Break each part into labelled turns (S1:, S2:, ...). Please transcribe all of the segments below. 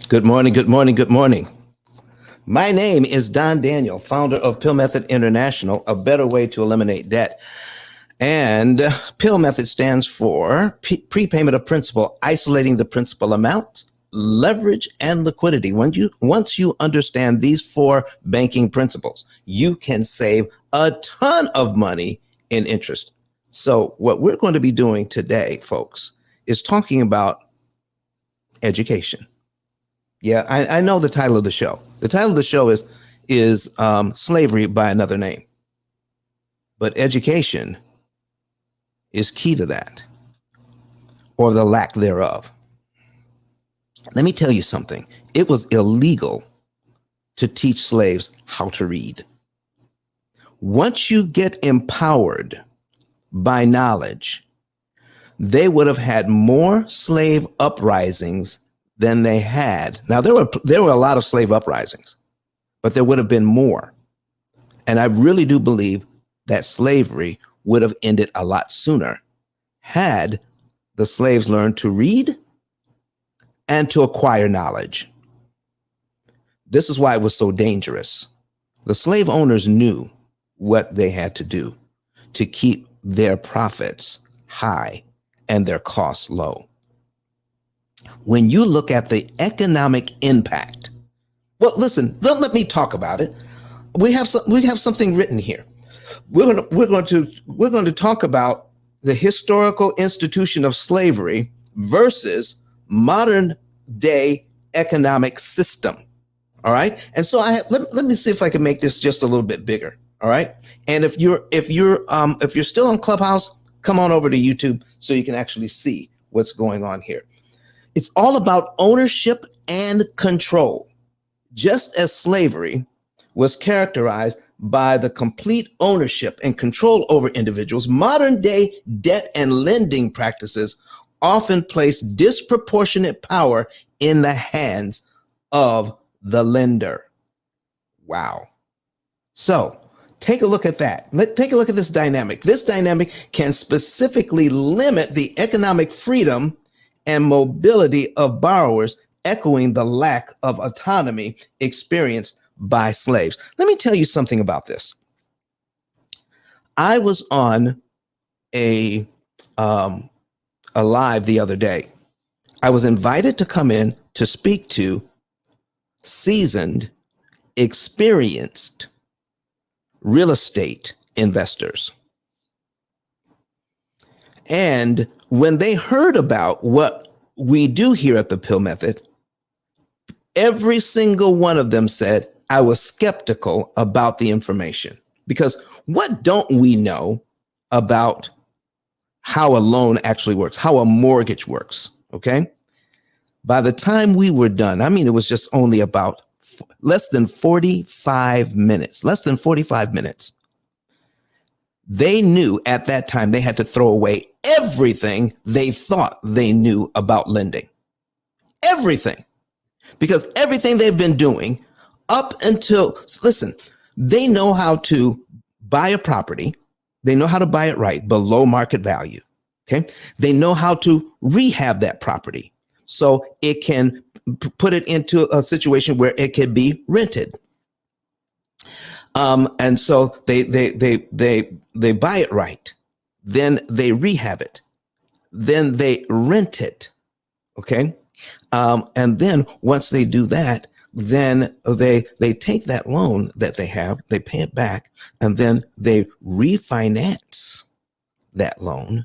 S1: Good morning, good morning, good morning. My name is Don Daniel, founder of P.I.L.L Method International, a better way to eliminate debt. And P.I.L.L Method stands for prepayment of principal, isolating the principal amount, leverage, and liquidity. Once you understand these four banking principles, you can save a ton of money in interest. So what we're going to be doing today, folks, is talking about education. Yeah, I know the title of the show. The title of the show is Slavery by Another Name. But education is key to that, or the lack thereof. Let me tell you something. It was illegal to teach slaves how to read. Once you get empowered by knowledge, they would have had more slave uprisings than they had. Now, there were a lot of slave uprisings, but there would have been more. And I really do believe that slavery would have ended a lot sooner had the slaves learned to read and to acquire knowledge. This is why it was so dangerous. The slave owners knew what they had to do to keep their profits high and their costs low. When you look at the economic impact, well, listen, don't let me talk about it. We have something written here. We're going to talk about the historical institution of slavery versus modern day economic system. All right. And so let me see if I can make this just a little bit bigger. All right. And if you're still on Clubhouse, come on over to YouTube so you can actually see what's going on here. It's all about ownership and control. Just as slavery was characterized by the complete ownership and control over individuals, modern day debt and lending practices often place disproportionate power in the hands of the lender. Wow. So take a look at that. Take a look at this dynamic. This dynamic can specifically limit the economic freedom and mobility of borrowers, echoing the lack of autonomy experienced by slaves. Let me tell you something about this. I was on a live the other day. I was invited to come in to speak to seasoned, experienced real estate investors. And when they heard about what we do here at the P.I.L.L Method, every single one of them said, I was skeptical about the information, because what don't we know about how a loan actually works, how a mortgage works? Okay. By the time we were done, I mean, it was just only about less than 45 minutes. They knew at that time they had to throw away everything they thought they knew about lending. Everything. Because everything they've been doing up until, listen, they know how to buy a property. They know how to buy it right, below market value. Okay. They know how to rehab that property so it can put it into a situation where it can be rented. And so they buy it right, then they rehab it, then they rent it. Okay. And then once they do that, then they take that loan that they have, they pay it back, and then they refinance that loan,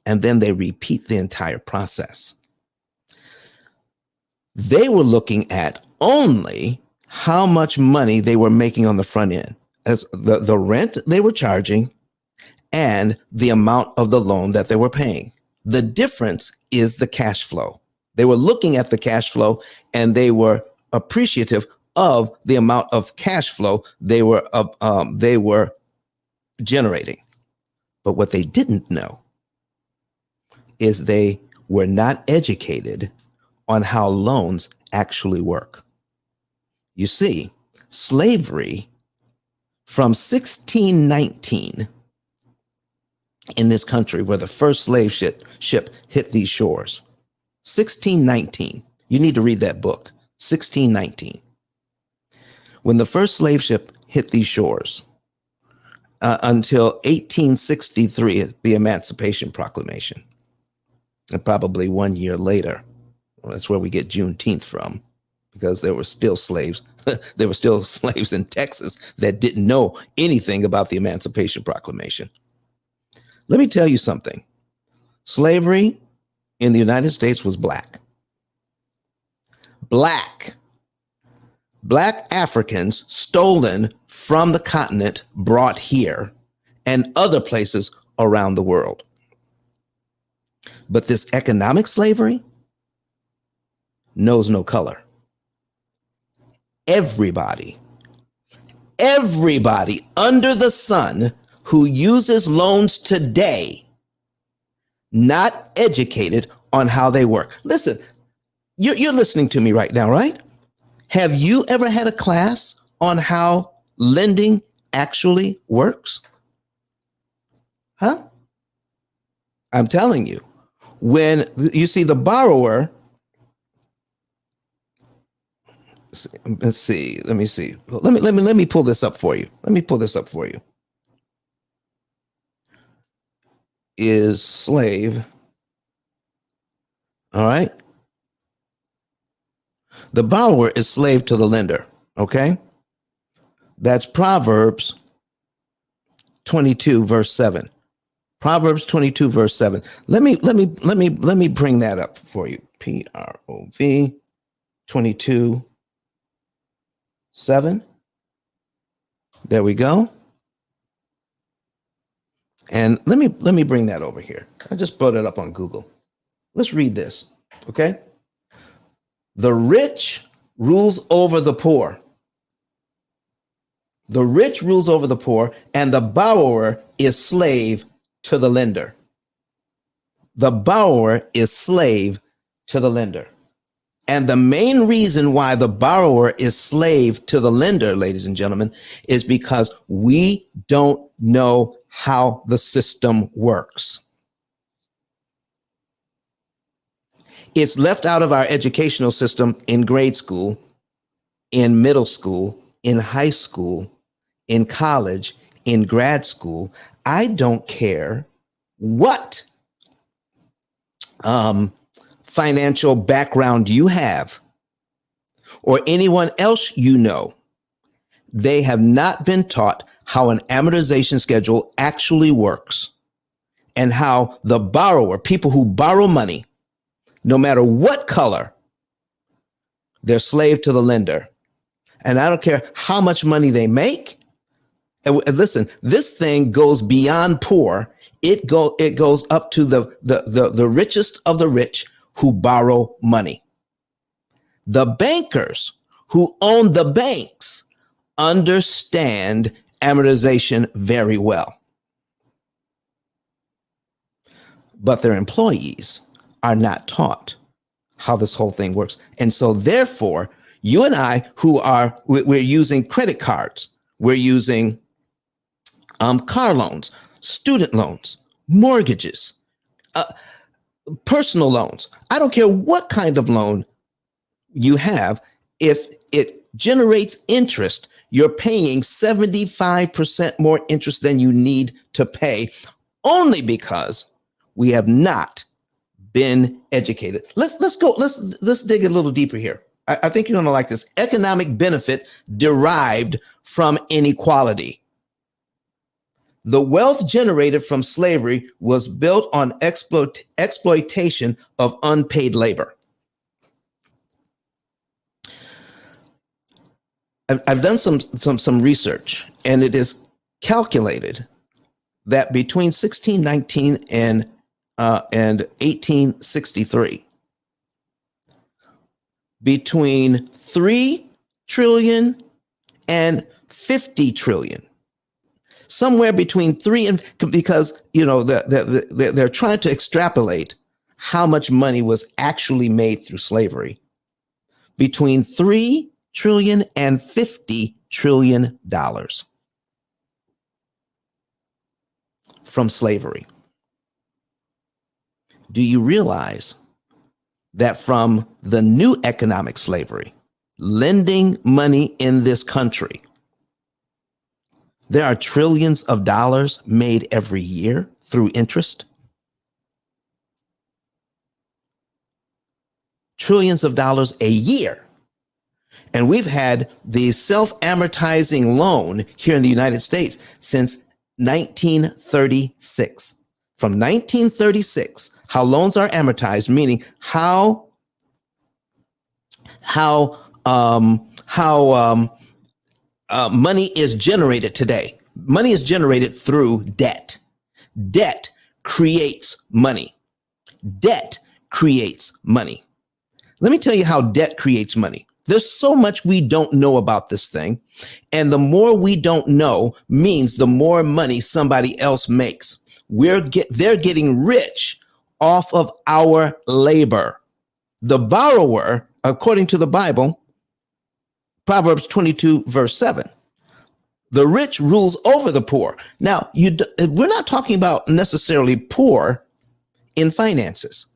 S1: and then they repeat the entire process. They were looking at only how much money they were making on the front end, as the rent they were charging and the amount of the loan that they were paying. The difference is the cash flow. They were looking at the cash flow and they were appreciative of the amount of cash flow they were generating. But what they didn't know is they were not educated on how loans actually work. You see, slavery from 1619 in this country, where the first slave ship hit these shores, 1619. You need to read that book. 1619. When the first slave ship hit these shores, until 1863, the Emancipation Proclamation. And probably 1 year later, well, that's where we get Juneteenth from, because there were still slaves. There were still slaves in Texas that didn't know anything about the Emancipation Proclamation. Let me tell you something. Slavery in the United States was black. Black Africans stolen from the continent, brought here, and other places around the world. But this economic slavery knows no color. Everybody under the sun who uses loans today, not educated on how they work. Listen, you're listening to me right now, right? Have you ever had a class on how lending actually works? Huh? I'm telling you, when you see the borrower, let's see, let me see. Let me pull this up for you. Is slave. All right. The borrower is slave to the lender. Okay. That's Proverbs 22, verse 7. Proverbs 22, verse 7. Let me bring that up for you. PROV 22, 7. There we go. And let me bring that over here. I just brought it up on Google. Let's read this. Okay. The rich rules over the poor. The rich rules over the poor, and the borrower is slave to the lender. The borrower is slave to the lender. And the main reason why the borrower is slave to the lender, ladies and gentlemen, is because we don't know how the system works. It's left out of our educational system in grade school, in middle school, in high school, in college, in grad school. I don't care what financial background you have or anyone else you know. They have not been taught how an amortization schedule actually works and how the borrower, people who borrow money, no matter what color, they're slave to the lender. And I don't care how much money they make. And listen, this thing goes beyond poor. It goes up to the richest of the rich who borrow money. The bankers who own the banks understand amortization very well. But their employees are not taught how this whole thing works. And so therefore, you and I we're using credit cards, we're using car loans, student loans, mortgages, personal loans. I don't care what kind of loan you have. If it generates interest, you're paying 75% more interest than you need to pay, only because we have not been educated. Let's dig a little deeper here. I think you're going to like this. Economic benefit derived from inequality. The wealth generated from slavery was built on exploitation of unpaid labor. I've done some research, and it is calculated that between 1619 and 1863, between 3 trillion and 50 trillion, somewhere between 3 and, because they're trying to extrapolate how much money was actually made through slavery, between 3 trillion and 50 trillion dollars from slavery. Do you realize that from the new economic slavery, lending money in this country. There are trillions of dollars made every year through interest. Trillions of dollars a year. And we've had the self-amortizing loan here in the United States since 1936. From 1936, how loans are amortized, meaning how money is generated today. Money is generated through debt. Debt creates money. Debt creates money. Let me tell you how debt creates money. There's so much we don't know about this thing. And the more we don't know means the more money somebody else makes. They're getting rich off of our labor. The borrower, according to the Bible, Proverbs 22, verse 7, the rich rules over the poor. Now, we're not talking about necessarily poor in finances.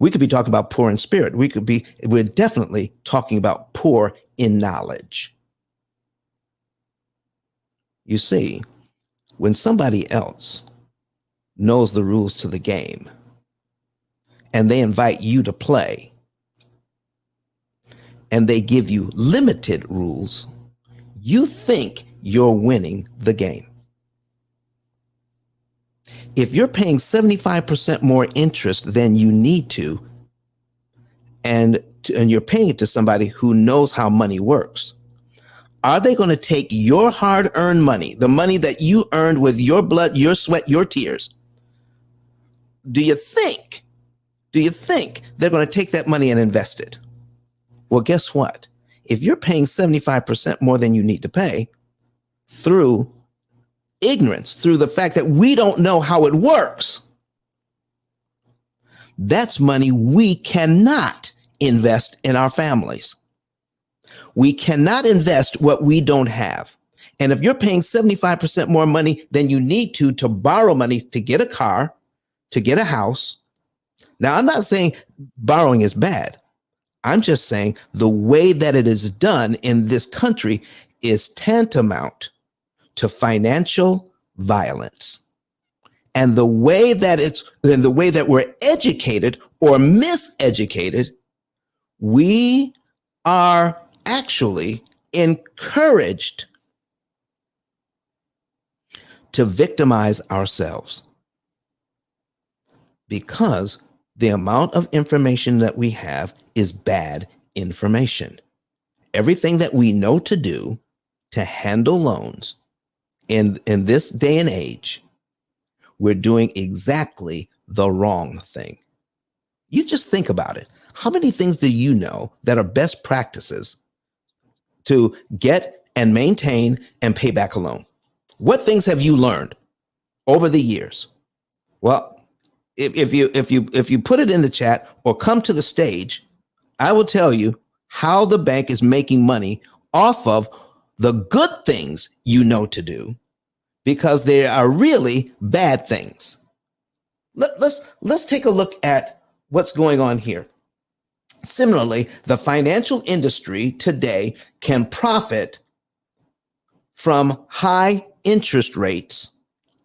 S1: We could be talking about poor in spirit. We're definitely talking about poor in knowledge. You see, when somebody else knows the rules to the game and they invite you to play and they give you limited rules, you think you're winning the game. If you're paying 75% more interest than you need to, and you're paying it to somebody who knows how money works, are they going to take your hard-earned money, the money that you earned with your blood, your sweat, your tears? Do you think they're going to take that money and invest it? Well, guess what? If you're paying 75% more than you need to pay through ignorance, through the fact that we don't know how it works, that's money we cannot invest in our families. We cannot invest what we don't have. And if you're paying 75% more money than you need to borrow money to get a car, to get a house. Now, I'm not saying borrowing is bad. I'm just saying the way that it is done in this country is tantamount to financial violence. And the way that we're educated or miseducated, we are actually encouraged to victimize ourselves because the amount of information that we have is bad information. Everything that we know to do to handle loans in this day and age, we're doing exactly the wrong thing. You just think about it. How many things do you know that are best practices to get and maintain and pay back a loan? What things have you learned over the years? Well, if you put it in the chat or come to the stage, I will tell you how the bank is making money off of the good things you know to do, because they are really bad things. Let's take a look at what's going on here. Similarly, the financial industry today can profit from high interest rates,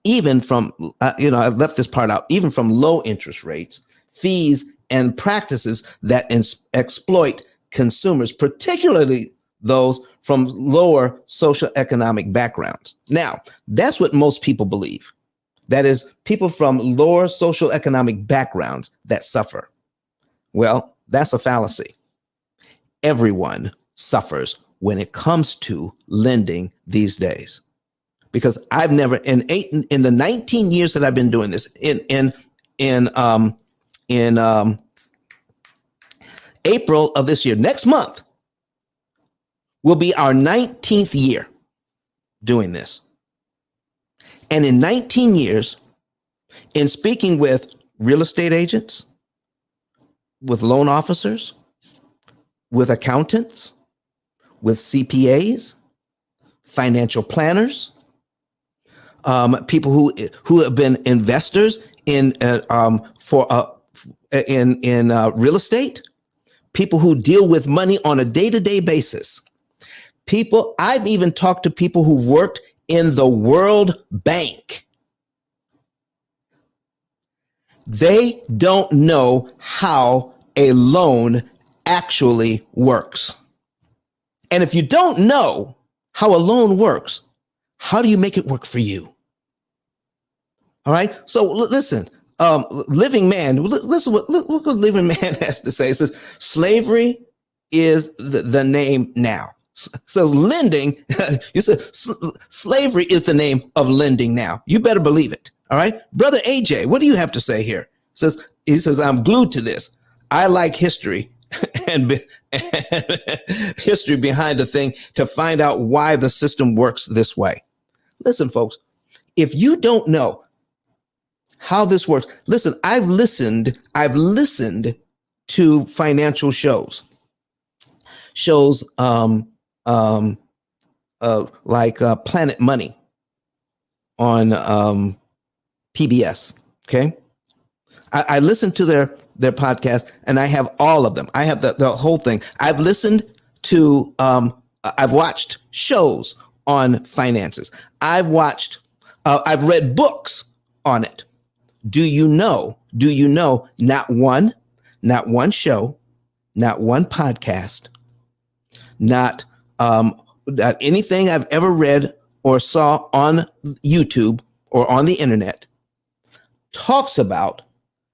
S1: even from, I've left this part out, even from low interest rates, fees, and practices that exploit consumers, particularly those from lower socioeconomic backgrounds. Now, that's what most people believe. That is, people from lower socioeconomic backgrounds that suffer. Well, that's a fallacy. Everyone suffers when it comes to lending these days. Because I've never, in the 19 years that I've been doing this, in April of this year, next month will be our 19th year doing this. And in 19 years, in speaking with real estate agents, with loan officers, with accountants, with CPAs, financial planners, people who have been investors in real estate, people who deal with money on a day-to-day basis. People, I've even talked to people who've worked in the World Bank. They don't know how a loan actually works. And if you don't know how a loan works, how do you make it work for you? All right. So listen, Living Man, listen look what Living Man has to say. It says slavery is the name now. So lending, you said slavery is the name of lending now. You better believe it. All right. Brother AJ, what do you have to say here? He says, I'm glued to this. I like history and history behind the thing to find out why the system works this way. Listen, folks, if you don't know how this works, listen, I've listened to financial shows like Planet Money on PBS. Okay. I listened to their podcast, and I have all of them. I have the whole thing. I've listened to, I've watched shows on finances. I've read books on it. Do you know, not one show, not one podcast, not anything I've ever read or saw on YouTube or on the internet talks about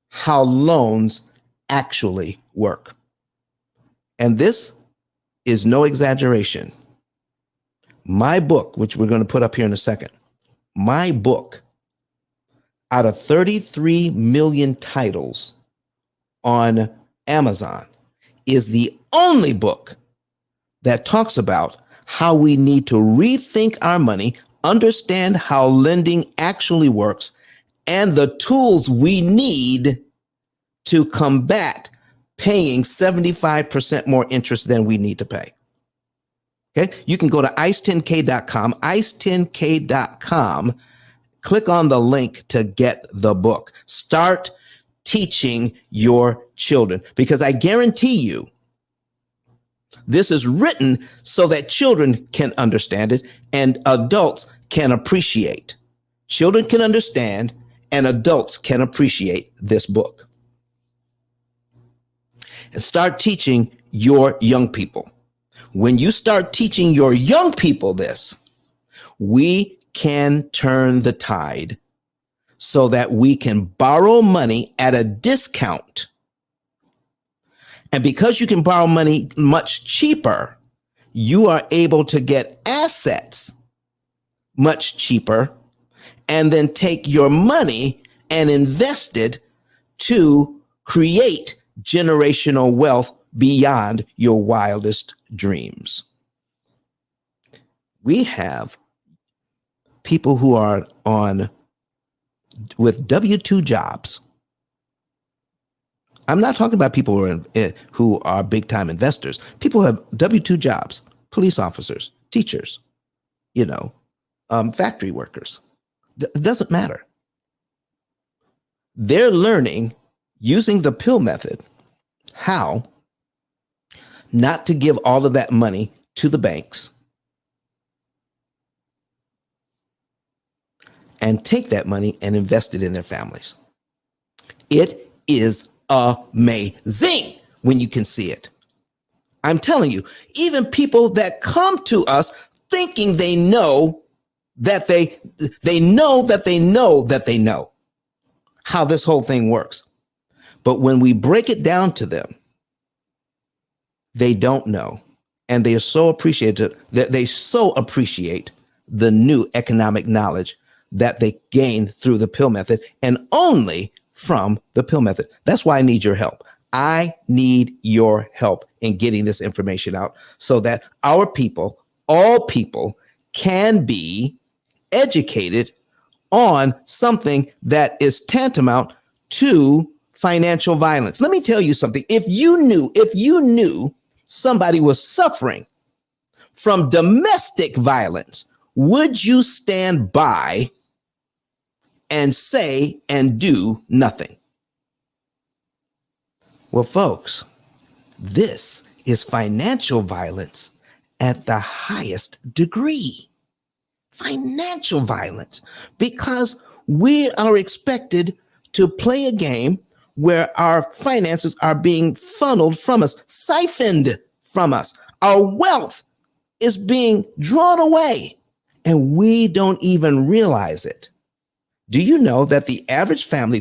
S1: how loans actually work. And this is no exaggeration. My book, which we're going to put up here in a second, my book, out of 33 million titles on Amazon, is the only book that talks about how we need to rethink our money, understand how lending actually works, and the tools we need to combat paying 75% more interest than we need to pay. Okay, you can go to ice10k.com, ice10k.com, click on the link to get the book. Start teaching your children, because I guarantee you, this is written so that children can understand it and adults can appreciate. Children can understand and adults can appreciate this book. And start teaching your young people. When you start teaching your young people this, we can turn the tide so that we can borrow money at a discount. And because you can borrow money much cheaper, you are able to get assets much cheaper and then take your money and invest it to create generational wealth beyond your wildest dreams. We have people who are with W-2 jobs. I'm not talking about people who are big time investors. People who have W-2 jobs, police officers, teachers, factory workers. It doesn't matter. They're learning using the P.I.L.L method how not to give all of that money to the banks and take that money and invest it in their families. It is amazing when you can see it. I'm telling you, even people that come to us thinking they know that they know how this whole thing works. But when we break it down to them, they don't know. And they are so appreciative that they so appreciate the new economic knowledge that they gain through the P.I.L.L method, and only from the P.I.L.L method. That's why I need your help. I need your help in getting this information out so that our people, all people, can be educated on something that is tantamount to financial violence. Let me tell you something. If you knew somebody was suffering from domestic violence, would you stand by and say and do nothing? Well, folks, This is financial violence at the highest degree. Financial violence, because we are expected to play a game where our finances are being funneled from us, siphoned from us. Our wealth is being drawn away, and we don't even realize it. Do you know that the average family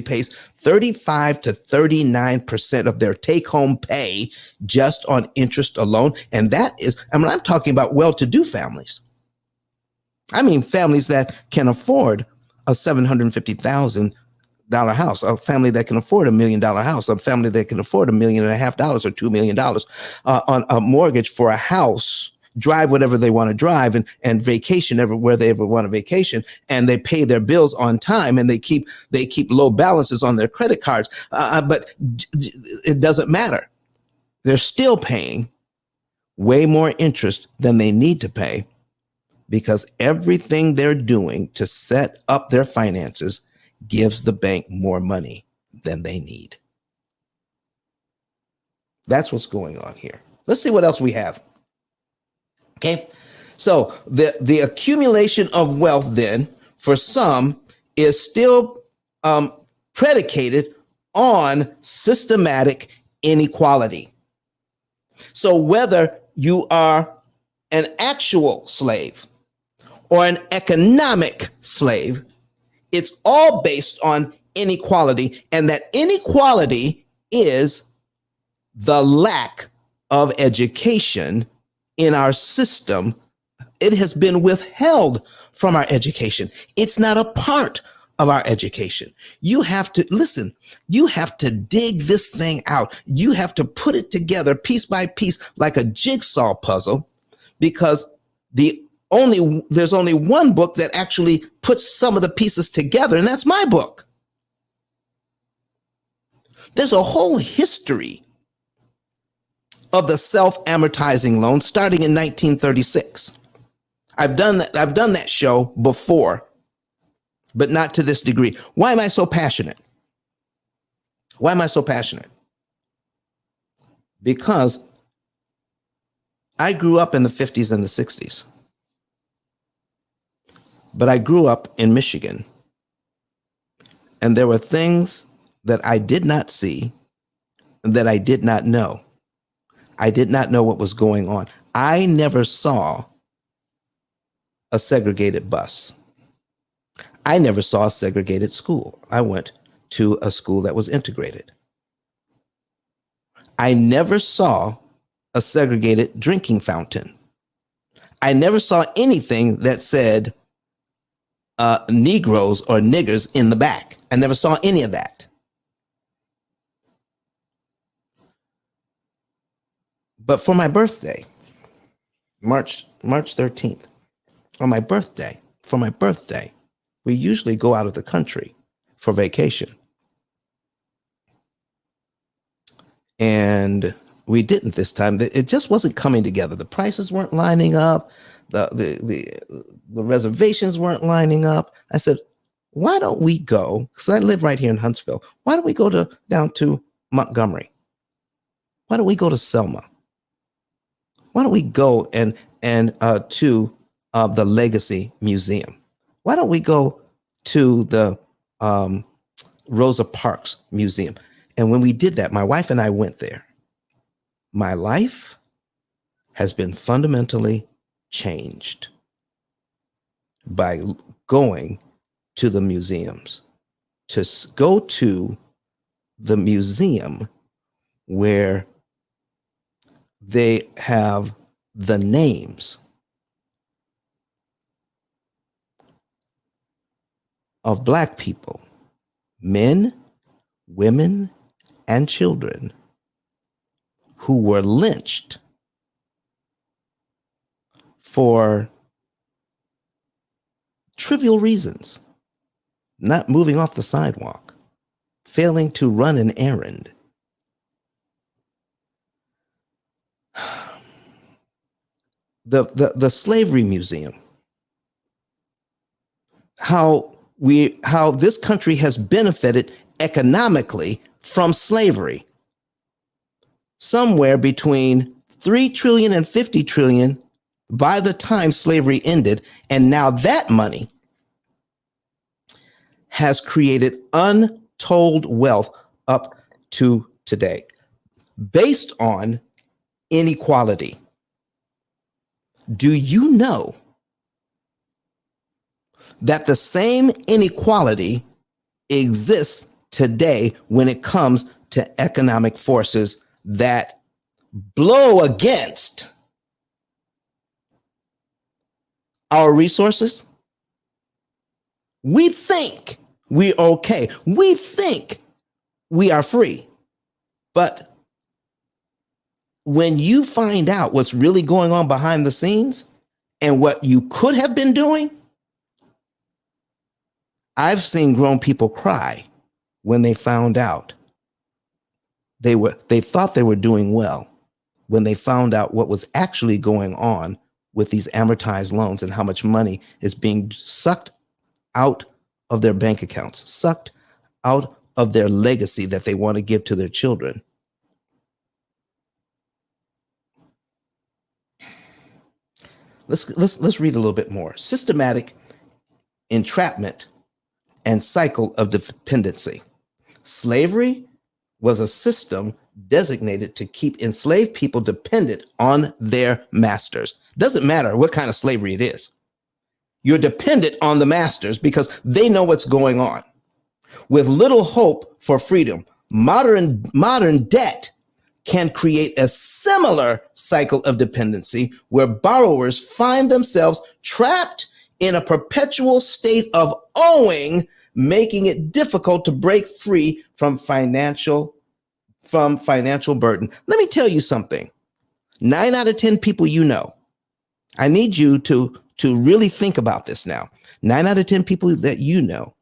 S1: pays 35 to 39% of their take-home pay just on interest alone? And that is, I'm talking about well-to-do families. I mean, families that can afford a $750,000 house, a family that can afford $1 million house, a family that can afford $1.5 million or $2 million on a mortgage for a house, drive whatever they want to drive, and vacation everywhere they ever want to vacation, and they pay their bills on time, and they keep low balances on their credit cards. But it doesn't matter. They're still paying way more interest than they need to pay, because everything they're doing to set up their finances gives the bank more money than they need. That's what's going on here. Let's see what else we have. Okay, so the accumulation of wealth then for some is still predicated on systematic inequality. So whether you are an actual slave or an economic slave, it's all based on inequality, and that inequality is the lack of education in our system. It has been withheld from our education. It's not a part of our education. You have to listen, you have to dig this thing out. You have to put it together piece by piece like a jigsaw puzzle, because there's only one book that actually puts some of the pieces together, and that's my book. There's a whole history of the self-amortizing loan starting in 1936. I've done that show before, but not to this degree. Why am I so passionate? Why am I so passionate? Because I grew up in the 50s and the 60s. But I grew up in Michigan, and there were things that I did not see, that I did not know. I did not know what was going on. I never saw a segregated bus. I never saw a segregated school. I went to a school that was integrated. I never saw a segregated drinking fountain. I never saw anything that said Negroes or niggers in the back. I never saw any of that. But for my birthday, March 13th, for my birthday, we usually go out of the country for vacation. And we didn't this time. It just wasn't coming together. The prices weren't lining up. The reservations weren't lining up. I said, why don't we go? Because I live right here in Huntsville. Why don't we go down to Montgomery? Why don't we go to Selma? Why don't we go and to the Legacy Museum? Why don't we go to the Rosa Parks Museum? And when we did that, my wife and I went there. My life has been fundamentally changed by going to the museums, to go to the museum where they have the names of Black people, men, women, and children who were lynched for trivial reasons: not moving off the sidewalk, failing to run an errand. The Slavery Museum, how this country has benefited economically from slavery. somewhere between 3 trillion and 50 trillion by the time slavery ended. And now that money has created untold wealth up to today based on inequality. Do you know that the same inequality exists today when it comes to economic forces that blow against our resources? We think we're okay. We think we are free. But when you find out what's really going on behind the scenes and what you could have been doing, I've seen grown people cry when they found out they thought they were doing well when they found out what was actually going on with these amortized loans and how much money is being sucked out of their bank accounts, sucked out of their legacy that they want to give to their children. Let's read a little bit more. Systematic entrapment and cycle of dependency. Slavery was a system designated to keep enslaved people dependent on their masters. Doesn't matter what kind of slavery it is. You're dependent on the masters because they know what's going on. With little hope for freedom, modern debt can create a similar cycle of dependency where borrowers find themselves trapped in a perpetual state of owing, making it difficult to break free from financial burden. Let me tell you something. 9 out of 10 people you know, I need you to really think about this now. 9 out of 10 people that you know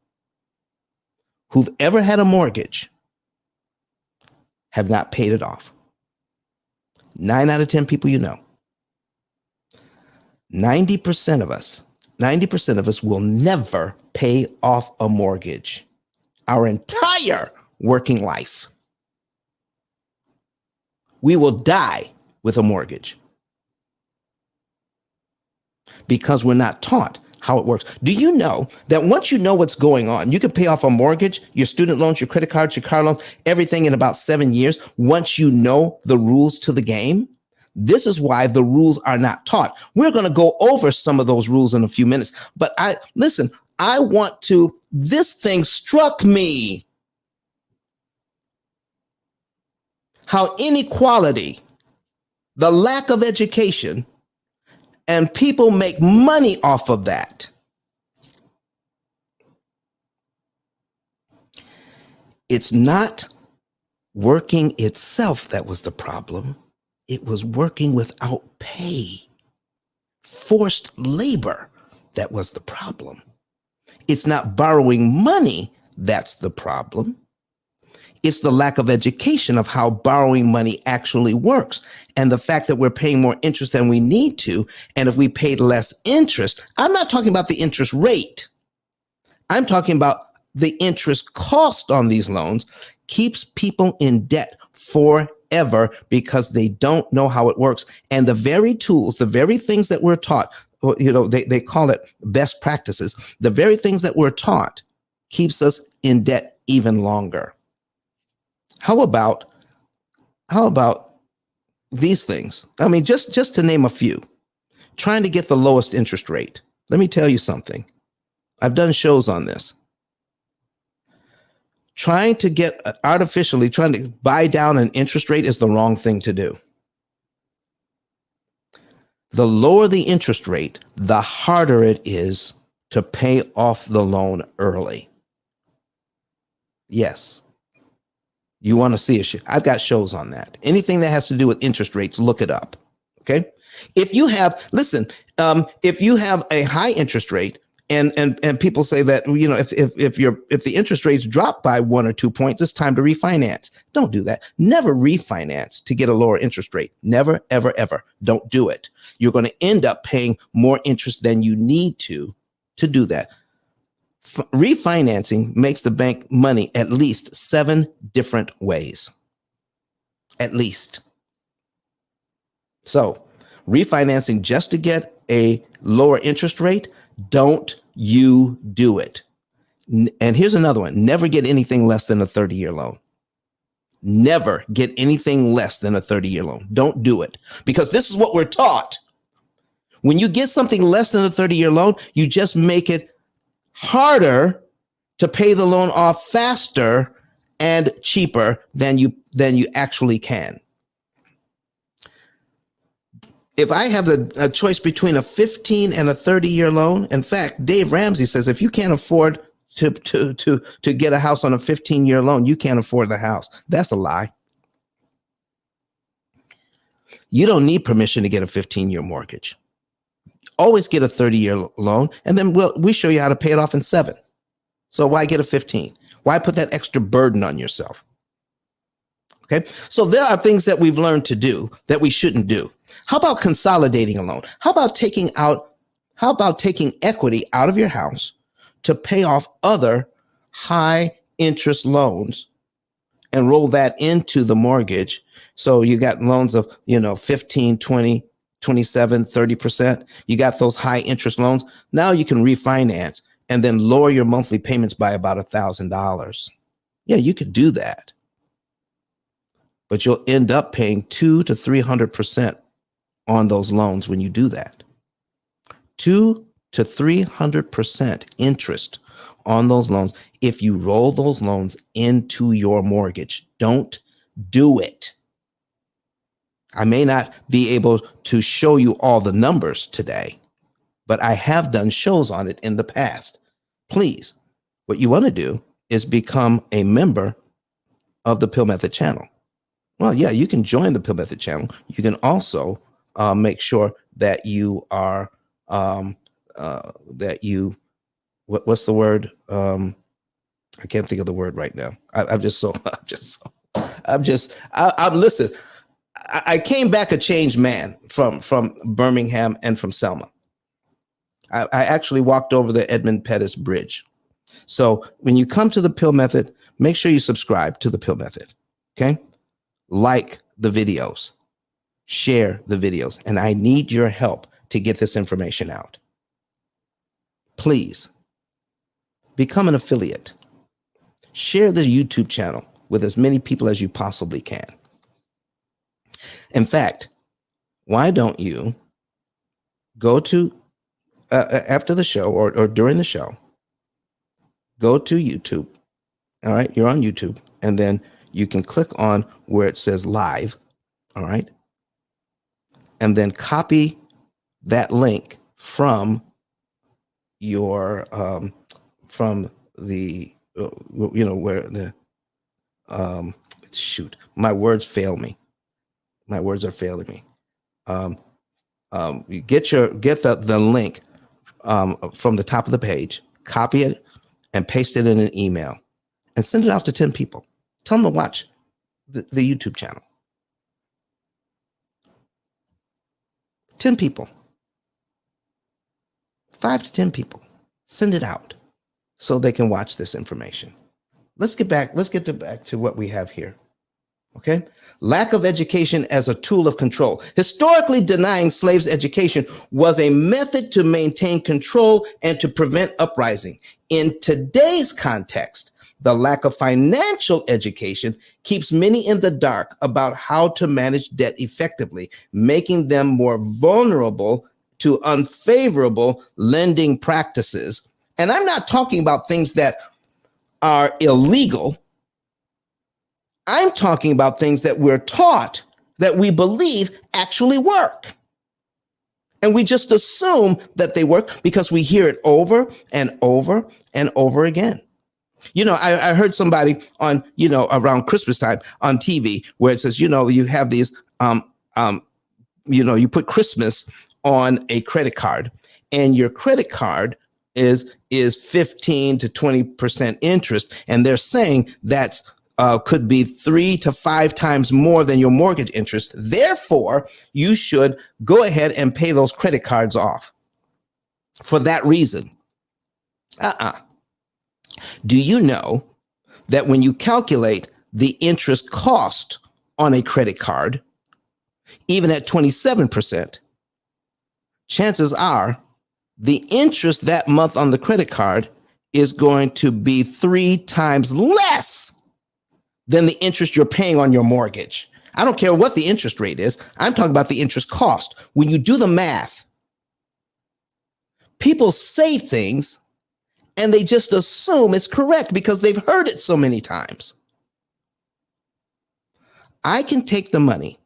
S1: who've ever had a mortgage have not paid it off. 9 out of 10 people you know. 90% of us will never pay off a mortgage our entire working life. We will die with a mortgage because we're not taught how it works. Do you know that once you know what's going on, you can pay off a mortgage, your student loans, your credit cards, your car loans, everything in about 7 years once you know the rules to the game? This is why the rules are not taught. We're going to go over some of those rules in a few minutes. But this thing struck me. How inequality, the lack of education, and people make money off of that. It's not working itself that was the problem. It was working without pay. Forced labor that was the problem. It's not borrowing money that's the problem. It's the lack of education of how borrowing money actually works. And the fact that we're paying more interest than we need to. And if we paid less interest, I'm not talking about the interest rate. I'm talking about the interest cost on these loans keeps people in debt forever because they don't know how it works. And the very tools, the very things that we're taught, they call it best practices. The very things that we're taught keeps us in debt even longer. How about these things? I mean, just to name a few, trying to get the lowest interest rate. Let me tell you something. I've done shows on this. Trying to buy down an interest rate is the wrong thing to do. The lower the interest rate, the harder it is to pay off the loan early. Yes. You want to see I've got shows on that. Anything that has to do with interest rates, look it up. Okay. If you have a high interest rate and people say that, if the interest rates drop by 1 or 2 points, it's time to refinance. Don't do that. Never refinance to get a lower interest rate. Never, ever, ever. Don't do it. You're going to end up paying more interest than you need to do that. Refinancing makes the bank money at least 7 different ways. At least. So refinancing just to get a lower interest rate, don't you do it. And here's another one. Never get anything less than a 30-year loan. Never get anything less than a 30-year loan. Don't do it, because this is what we're taught. When you get something less than a 30-year loan, you just make it harder to pay the loan off faster and cheaper than you actually can. If I have a choice between a 15 and a 30-year loan, in fact, Dave Ramsey says if you can't afford to get a house on a 15-year loan, you can't afford the house. That's a lie. You don't need permission to get a 15-year mortgage. Always get a 30-year loan, and then we show you how to pay it off in 7. So why get a 15? Why put that extra burden on yourself? Okay, so there are things that we've learned to do that we shouldn't do. How about consolidating a loan? How about taking equity out of your house to pay off other high interest loans and roll that into the mortgage? So you got loans of, 15, 20, 27, 30%. You got those high interest loans. Now you can refinance and then lower your monthly payments by about $1,000. Yeah, you could do that. But you'll end up paying 200 to 300% on those loans when you do that. 200 to 300% interest on those loans if you roll those loans into your mortgage. Don't do it. I may not be able to show you all the numbers today, but I have done shows on it in the past. Please, what you want to do is become a member of the P.I.L. Method channel. Well, yeah, you can join the P.I.L. Method channel. You can also make sure that you are what's the word? I can't think of the word right now. Listen. I came back a changed man from Birmingham and from Selma. I actually walked over the Edmund Pettus Bridge. So when you come to the P.I.L. Method, make sure you subscribe to the P.I.L. Method. Okay. Like the videos, share the videos, and I need your help to get this information out. Please become an affiliate. Share the YouTube channel with as many people as you possibly can. In fact, why don't you go to, after the show or during the show, go to YouTube. All right, you're on YouTube, and then you can click on where it says live. All right. And then copy that link from your, from the, where the, my words fail me. My words are failing me. You get the link from the top of the page, copy it, and paste it in an email, and send it out to 10 people. Tell them to watch the YouTube channel. 10 people, 5 to 10 people. Send it out so they can watch this information. Let's get back to what we have here. Okay. Lack of education as a tool of control. Historically, denying slaves education was a method to maintain control and to prevent uprising. In today's context, the lack of financial education keeps many in the dark about how to manage debt effectively, making them more vulnerable to unfavorable lending practices. And I'm not talking about things that are illegal. I'm talking about things that we're taught that we believe actually work. And we just assume that they work because we hear it over and over and over again. I heard somebody on, around Christmas time on TV where it says, you have these, you put Christmas on a credit card, and your credit card is 15 to 20% interest. And they're saying that's could be 3 to 5 times more than your mortgage interest. Therefore, you should go ahead and pay those credit cards off for that reason. Do you know that when you calculate the interest cost on a credit card, even at 27%, chances are the interest that month on the credit card is going to be 3 times less than the interest you're paying on your mortgage. I don't care what the interest rate is. I'm talking about the interest cost. When you do the math, people say things and they just assume it's correct because they've heard it so many times. I can take the money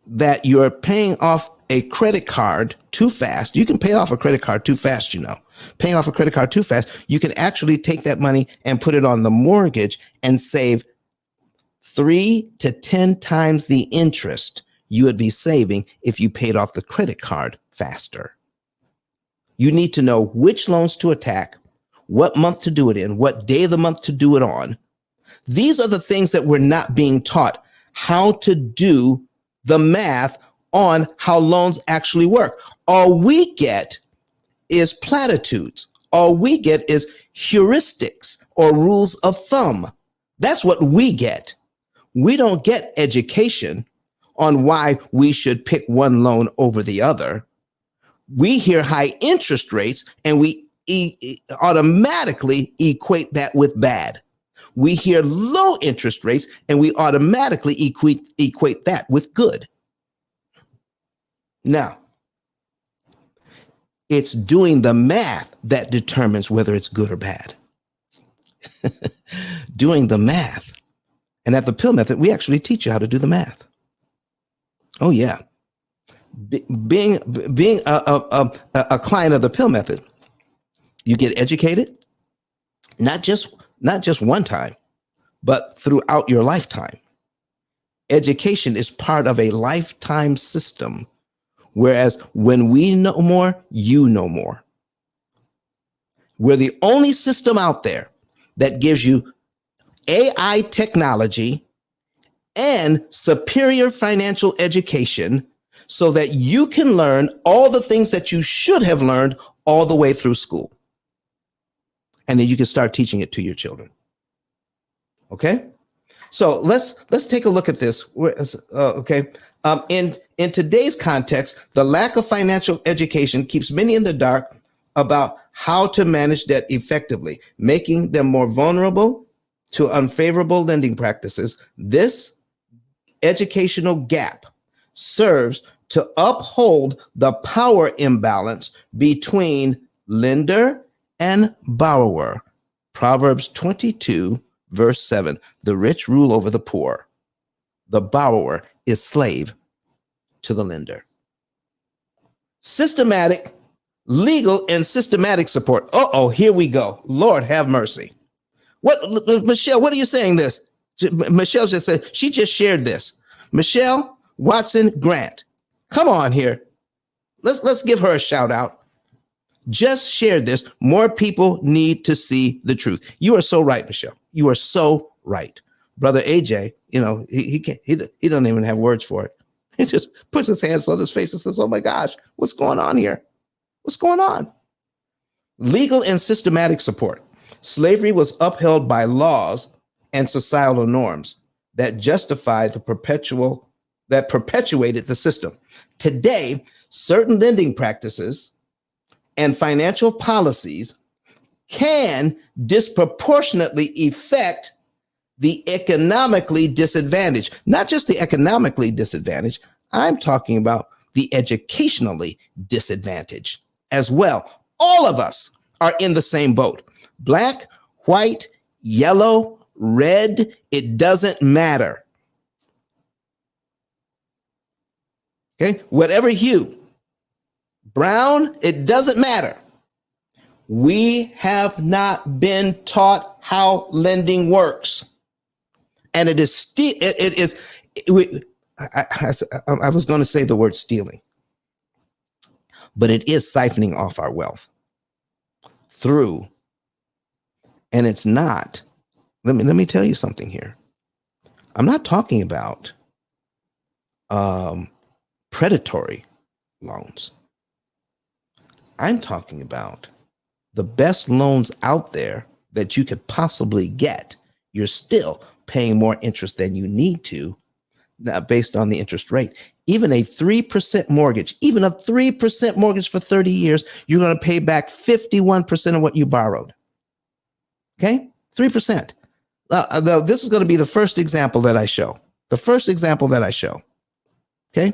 S1: that you're paying off a credit card too fast. You can pay off a credit card too fast, Paying off a credit card too fast, you can actually take that money and put it on the mortgage and save 3 to 10 times the interest you would be saving if you paid off the credit card faster. You need to know which loans to attack, what month to do it in, what day of the month to do it on. These are the things that we're not being taught, how to do the math on how loans actually work. All we get is platitudes. All we get is heuristics or rules of thumb. That's what we get. We don't get education on why we should pick one loan over the other. We hear high interest rates and we automatically equate that with bad. We hear low interest rates and we automatically equate that with good. Now, it's doing the math that determines whether it's good or bad. Doing the math. And at the P.I.L.L method, we actually teach you how to do the math. Oh, yeah. Being a client of the P.I.L.L method, you get educated, not just one time, but throughout your lifetime. Education is part of a lifetime system, whereas when we know more, you know more. We're the only system out there that gives you AI technology and superior financial education so that you can learn all the things that you should have learned all the way through school. And then you can start teaching it to your children. Okay? So let's take a look at this. In today's context, the lack of financial education keeps many in the dark about how to manage debt effectively, making them more vulnerable to unfavorable lending practices. This educational gap serves to uphold the power imbalance between lender and borrower. Proverbs 22, verse 7, the rich rule over the poor. The borrower is slave to the lender. Systematic, legal, and systematic support. Here we go. Lord have mercy. What, Michelle, what are you saying this? Michelle just said, she just shared this. Michelle Watson Grant, come on here. Let's give her a shout out. Just shared this. More people need to see the truth. You are so right, Michelle. You are so right. Brother AJ, he doesn't even have words for it. He just puts his hands on his face and says, oh my gosh, what's going on here? What's going on? Legal and systematic support. Slavery was upheld by laws and societal norms that justified that perpetuated the system. Today, certain lending practices and financial policies can disproportionately affect the economically disadvantaged. Not just the economically disadvantaged, I'm talking about the educationally disadvantaged as well. All of us are in the same boat. Black, white, yellow, red, it doesn't matter. Okay, whatever hue. Brown, it doesn't matter. We have not been taught how lending works. And it is still, I was going to say the word stealing, but it is siphoning off our wealth through, and it's not, let me tell you something here. I'm not talking about predatory loans. I'm talking about the best loans out there that you could possibly get. You're still paying more interest than you need to based on the interest rate. Even a 3% mortgage, even a 3% mortgage for 30 years, you're going to pay back 51% of what you borrowed. Okay? 3%. This is going to be the first example that I show. The first example that I show. Okay?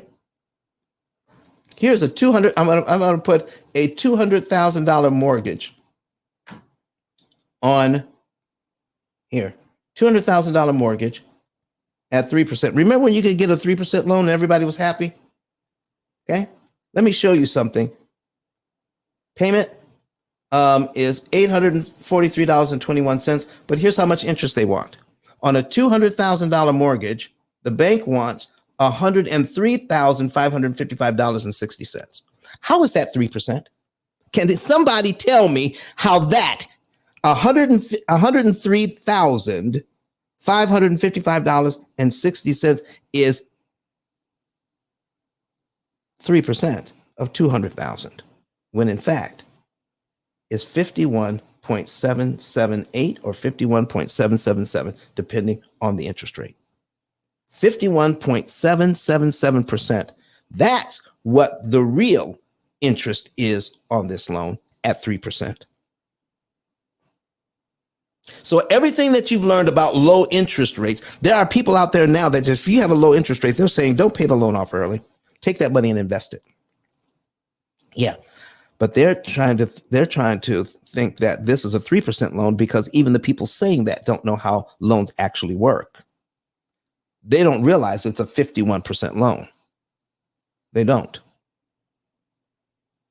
S1: Here's a I'm going to put a $200,000 mortgage on here. $200,000 mortgage at 3%. Remember when you could get a 3% loan and everybody was happy? Okay? Let me show you something. Payment is $843.21, but here's how much interest they want. On a $200,000 mortgage, the bank wants $103,555.60. How is that 3%? Can somebody tell me how that $103,555.60 is 3% of 200,000, when in fact is 51.778 or 51.777, depending on the interest rate. 51.777%. That's what the real interest is on this loan at 3%. So everything that you've learned about low interest rates, there are people out there now that if you have a low interest rate, they're saying, don't pay the loan off early. Take that money and invest it. Yeah. But they're trying to think that this is a 3% loan because even the people saying that don't know how loans actually work. They don't realize it's a 51% loan. They don't.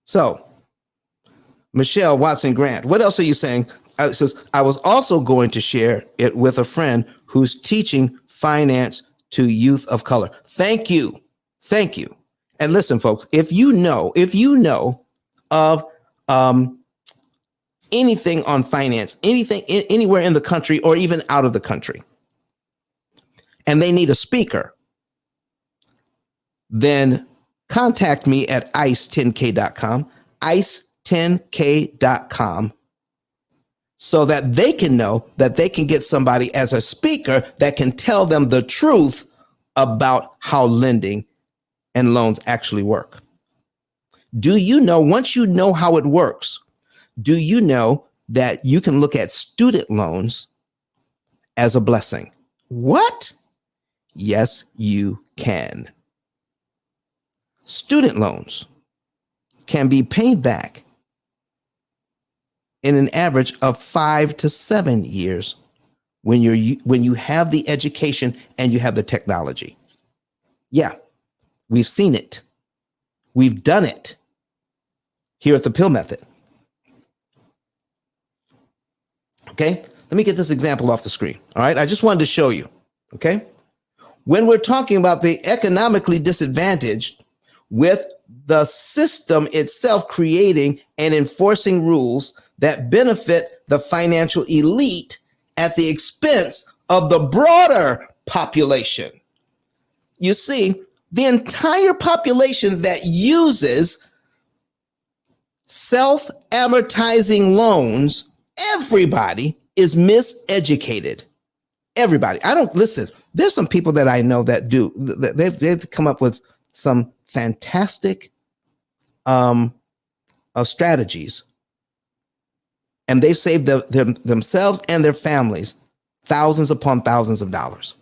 S1: So, Michelle Watson Grant, what else are you saying? It says, I was also going to share it with a friend who's teaching finance to youth of color. Thank you. Thank you. And listen, folks, if you know of anything on finance, anything anywhere in the country or even out of the country, and they need a speaker, then contact me at ice10k.com, ice10k.com, so that they can know that they can get somebody as a speaker that can tell them the truth about how lending and loans actually work. Do you know, once you know how it works, do you know that you can look at student loans as a blessing? What? Yes, you can. Student loans can be paid back in an average of 5 to 7 years when you have the education and you have the technology. Yeah, we've seen it. We've done it here at the P.I.L.L method. Okay, let me get this example off the screen. All right, I just wanted to show you. Okay, when we're talking about the economically disadvantaged, with the system itself creating and enforcing rules that benefit the financial elite at the expense of the broader population. You see, the entire population that uses self-amortizing loans, everybody is miseducated. Everybody. Listen, there's some people that I know that do, they've come up with some fantastic strategies, and they've saved themselves and their families thousands upon thousands of dollars.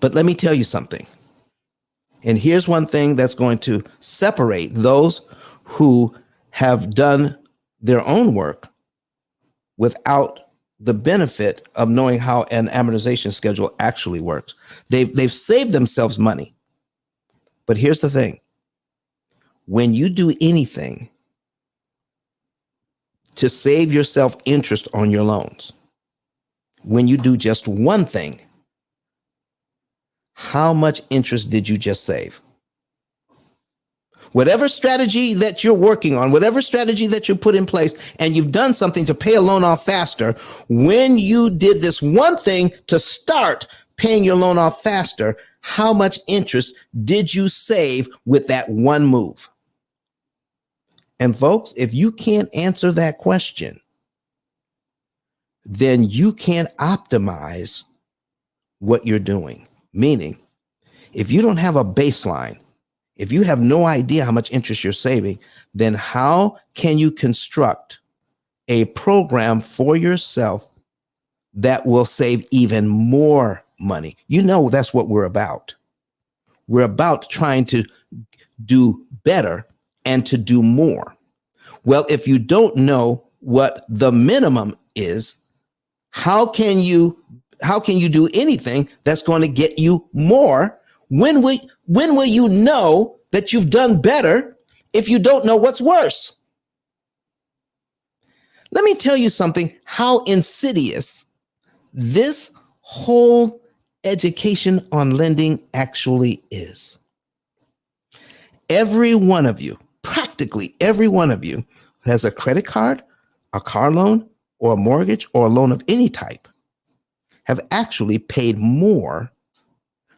S1: But let me tell you something. And here's one thing that's going to separate those who have done their own work without the benefit of knowing how an amortization schedule actually works. They've saved themselves money. But here's the thing. When you do anything to save yourself interest on your loans, when you do just one thing, how much interest did you just save? Whatever strategy that you're working on, whatever strategy that you put in place, and you've done something to pay a loan off faster, when you did this one thing to start paying your loan off faster, how much interest did you save with that one move? And folks, if you can't answer that question, then you can't optimize what you're doing. Meaning, if you don't have a baseline, if you have no idea how much interest you're saving, then how can you construct a program for yourself that will save even more money? You know, that's what we're about. We're about trying to do better and to do more. Well, if you don't know what the minimum is, how can you do anything that's going to get you more? When will you know that you've done better if you don't know what's worse? Let me tell you something, how insidious this whole education on lending actually is. Every one of you, practically every one of you, has a credit card, a car loan, or a mortgage, or a loan of any type, have actually paid more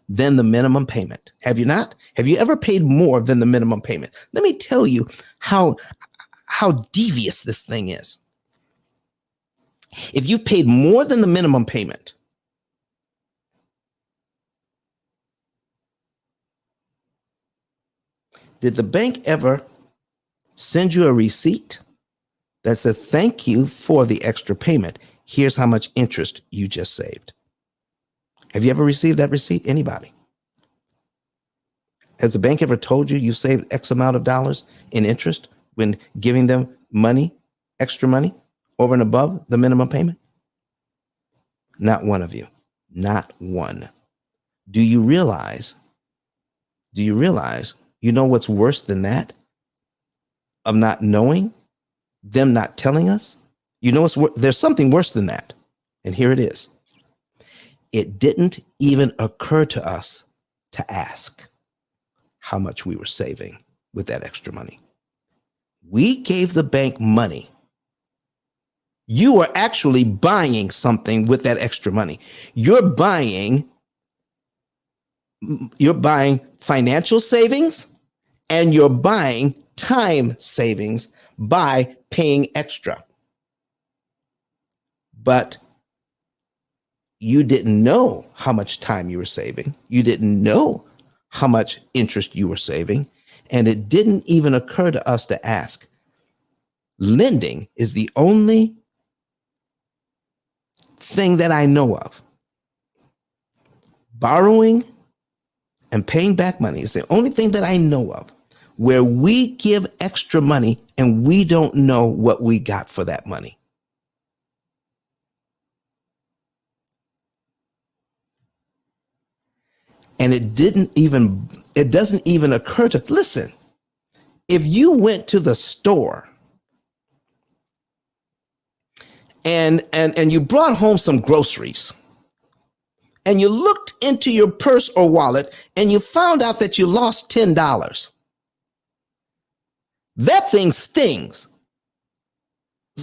S1: than the minimum payment. Have you not? Have you ever paid more than the minimum payment? Let me tell you how devious this thing is. If you've paid more than the minimum payment, did the bank ever send you a receipt that says, thank you for the extra payment? Here's how much interest you just saved. Have you ever received that receipt? Anybody? Has the bank ever told you you've saved X amount of dollars in interest when giving them money, extra money, over and above the minimum payment? Not one of you. Not one. Do you realize you know what's worse than that? Of not knowing, them not telling us? You know, there's something worse than that. And here it is. It didn't even occur to us to ask how much we were saving with that extra money. We gave the bank money. You are actually buying something with that extra money. You're buying financial savings, and you're buying time savings by paying extra. But you didn't know how much time you were saving. You didn't know how much interest you were saving. And it didn't even occur to us to ask. Lending is the only thing that I know of. Borrowing and paying back money is the only thing that I know of where we give extra money and we don't know what we got for that money. And it doesn't even occur to, listen, if you went to the store and you brought home some groceries and you looked into your purse or wallet and you found out that you lost $10, that thing stings.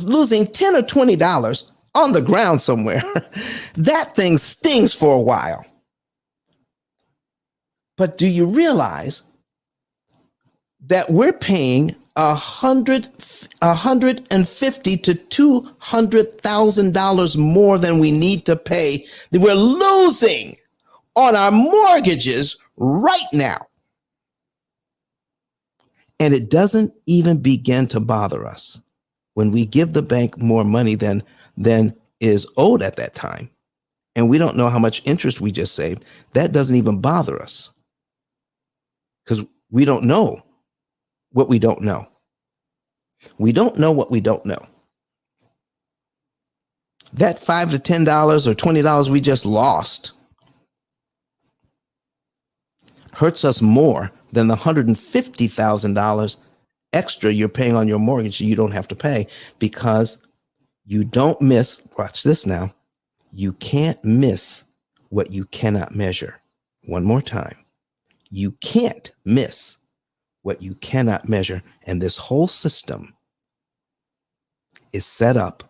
S1: Losing $10 or $20 on the ground somewhere, that thing stings for a while. But do you realize that we're paying $150,000 to $200,000 more than we need to pay? We're losing on our mortgages right now. And it doesn't even begin to bother us when we give the bank more money than is owed at that time. And we don't know how much interest we just saved. That doesn't even bother us because we don't know what we don't know. We don't know what we don't know. That $5 to $10 or $20 we just lost hurts us more than the $150,000 extra you're paying on your mortgage you don't have to pay, because you don't miss, watch this now, you can't miss what you cannot measure. One more time. You can't miss what you cannot measure. And this whole system is set up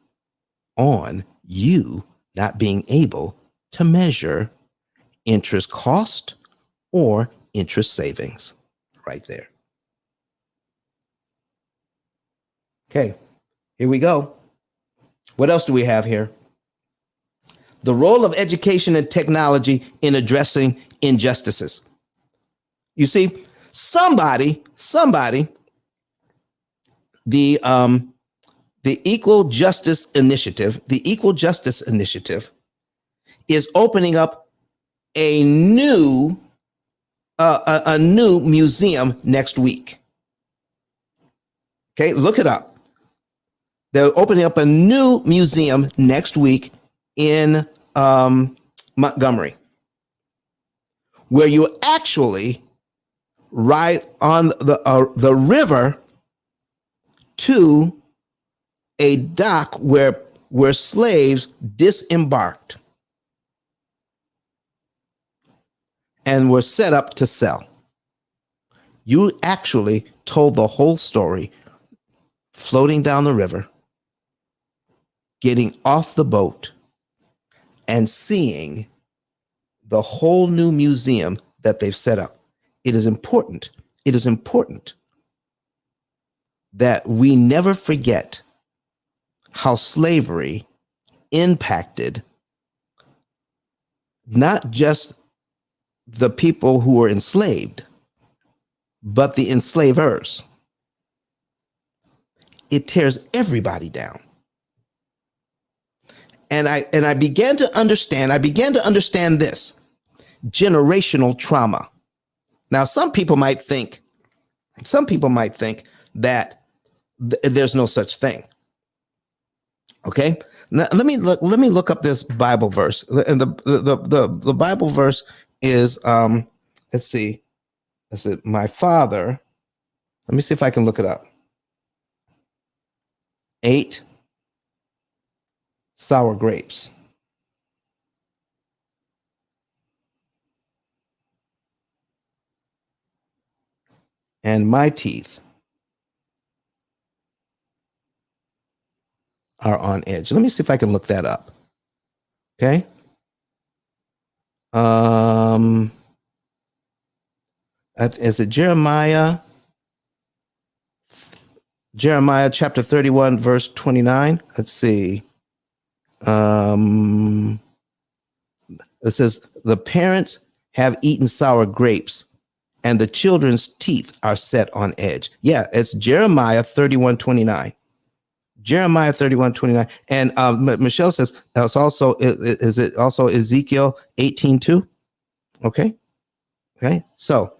S1: on you not being able to measure interest cost or interest savings right there. Okay, here we go. What else do we have here? The role of education and technology in addressing injustices. You see, somebody, the Equal Justice Initiative is opening up a new museum next week. Okay, look it up. They're opening up a new museum next week in Montgomery, where you actually ride on the river to a dock where slaves disembarked and were set up to sell. You actually told the whole story, floating down the river, getting off the boat, and seeing the whole new museum that they've set up. It is important. It is important that we never forget how slavery impacted not just the people who were enslaved, but the enslavers. It tears everybody down. And I began to understand this generational trauma. Now, some people might think that there's no such thing. Okay, now let me look up this Bible verse. And the Bible verse is let's see, is it my father? Let me see if I can look it up. 8 sour grapes. And my teeth are on edge. Let me see if I can look that up. Okay. Is it Jeremiah? Jeremiah chapter 31, verse 29. Let's see. It says, the parents have eaten sour grapes and the children's teeth are set on edge. Yeah, it's Jeremiah 31, 29. Jeremiah 31, 29. And Michelle says, that's also, is it also Ezekiel 18, 2? Okay. Okay. So,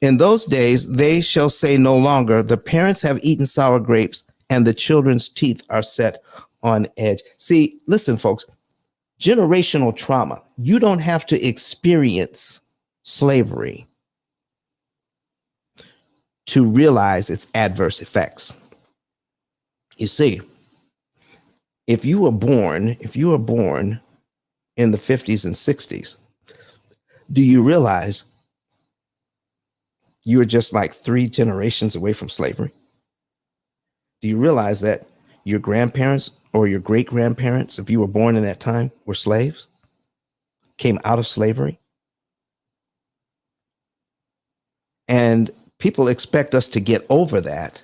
S1: in those days, they shall say no longer, the parents have eaten sour grapes and the children's teeth are set on edge. See, listen, folks, generational trauma. You don't have to experience slavery to realize its adverse effects. You see, if you were born in the 50s and 60s, do you realize you were just like 3 generations away from slavery? Do you realize that your grandparents or your great grandparents, if you were born in that time, were slaves, came out of slavery? And people expect us to get over that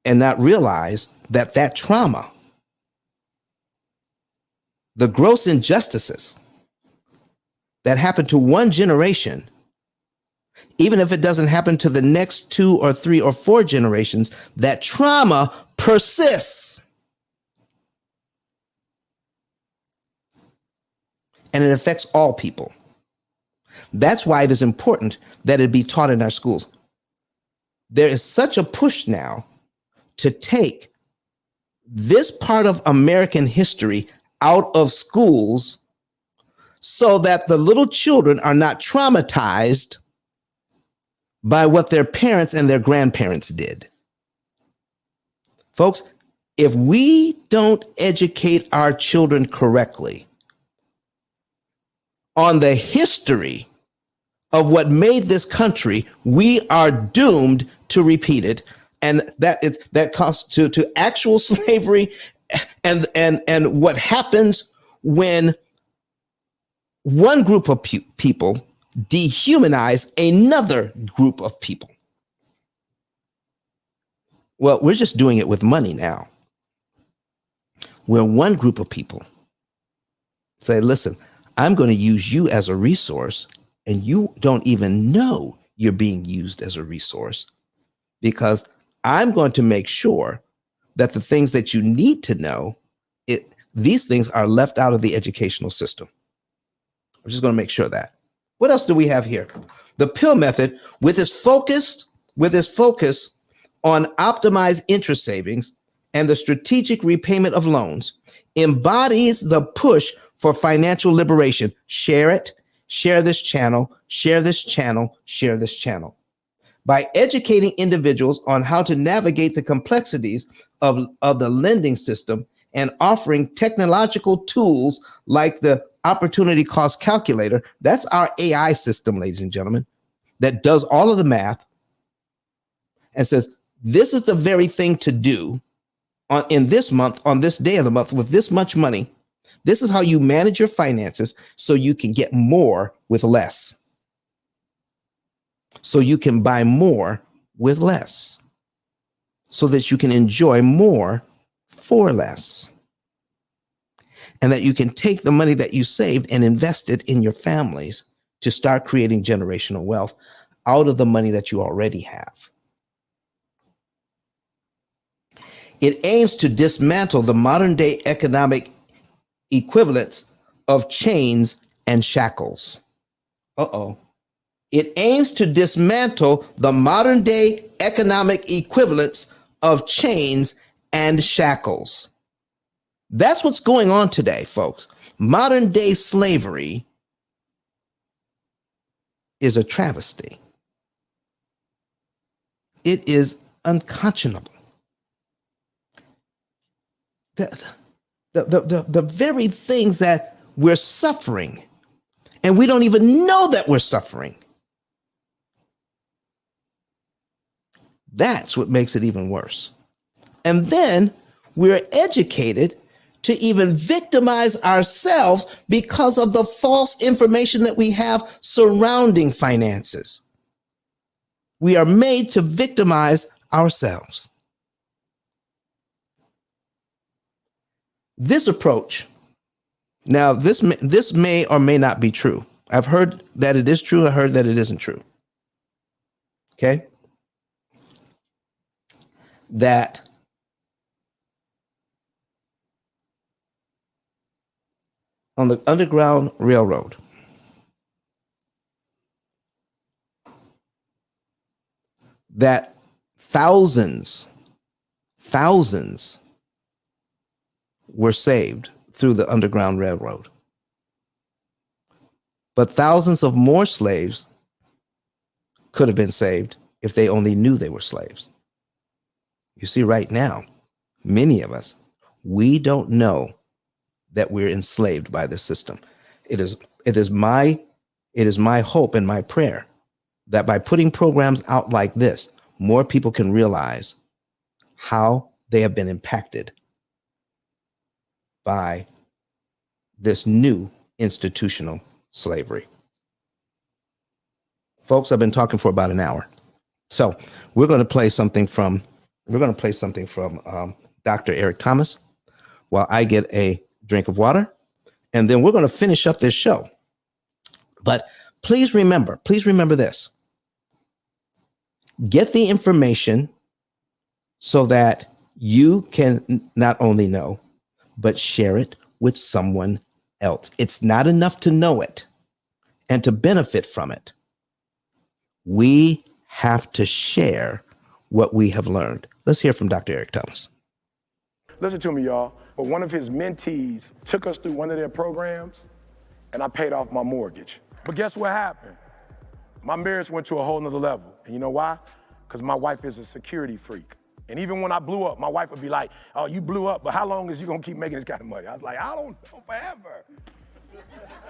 S1: and not realize that that trauma, the gross injustices that happened to one generation, even if it doesn't happen to the next 2 or 3 or 4 generations, that trauma persists. And it affects all people. That's why it is important that it be taught in our schools. There is such a push now to take this part of American history out of schools so that the little children are not traumatized by what their parents and their grandparents did. Folks, if we don't educate our children correctly on the history of what made this country, we are doomed to repeat it. And that comes to actual slavery and what happens when one group of people dehumanize another group of people. Well, we're just doing it with money now. where one group of people say, listen, I'm going to use you as a resource, and you don't even know you're being used as a resource, because I'm going to make sure that the things that you need to know, these things are left out of the educational system. I'm just going to make sure that. What else do we have here? The P.I.L.L method, with its focus on optimized interest savings and the strategic repayment of loans, embodies the push for financial liberation. Share it, share this channel, share this channel, share this channel. By educating individuals on how to navigate the complexities of the lending system and offering technological tools like the opportunity cost calculator, that's our AI system, ladies and gentlemen, that does all of the math and says, this is the very thing to do in this month, on this day of the month, with this much money. This is how you manage your finances so you can get more with less. So you can buy more with less. So that you can enjoy more for less. And that you can take the money that you saved and invest it in your families to start creating generational wealth out of the money that you already have. It aims to dismantle the modern day economic equivalents of chains and shackles. It aims to dismantle the modern day economic equivalents of chains and shackles. That's what's going on today, folks. Modern day slavery is a travesty. It is unconscionable. The very things that we're suffering, and we don't even know that we're suffering. That's what makes it even worse. And then we're educated to even victimize ourselves because of the false information that we have surrounding finances. We are made to victimize ourselves. This approach, now this may or may not be true. I've heard that it is true. I heard that it isn't true. Okay? That on the Underground Railroad, that thousands were saved through the Underground Railroad. But thousands of more slaves could have been saved if they only knew they were slaves. You see, right now, many of us, we don't know that we're enslaved by the system. It is my hope and my prayer that by putting programs out like this, more people can realize how they have been impacted by this new institutional slavery. Folks, I've been talking for about an hour. So we're going to play something from Dr. Eric Thomas while I get a drink of water, and then we're going to finish up this show. But please remember this. Get the information so that you can not only know, but share it with someone else. It's not enough to know it and to benefit from it. We have to share what we have learned. Let's hear from Dr. Eric Thomas.
S2: Listen to me, y'all. But one of his mentees took us through one of their programs, and I paid off my mortgage. But guess what happened? My marriage went to a whole nother level. And you know why? Because my wife is a security freak. And even when I blew up, my wife would be like, oh, you blew up, but how long is you gonna keep making this kind of money? I was like, I don't know, forever.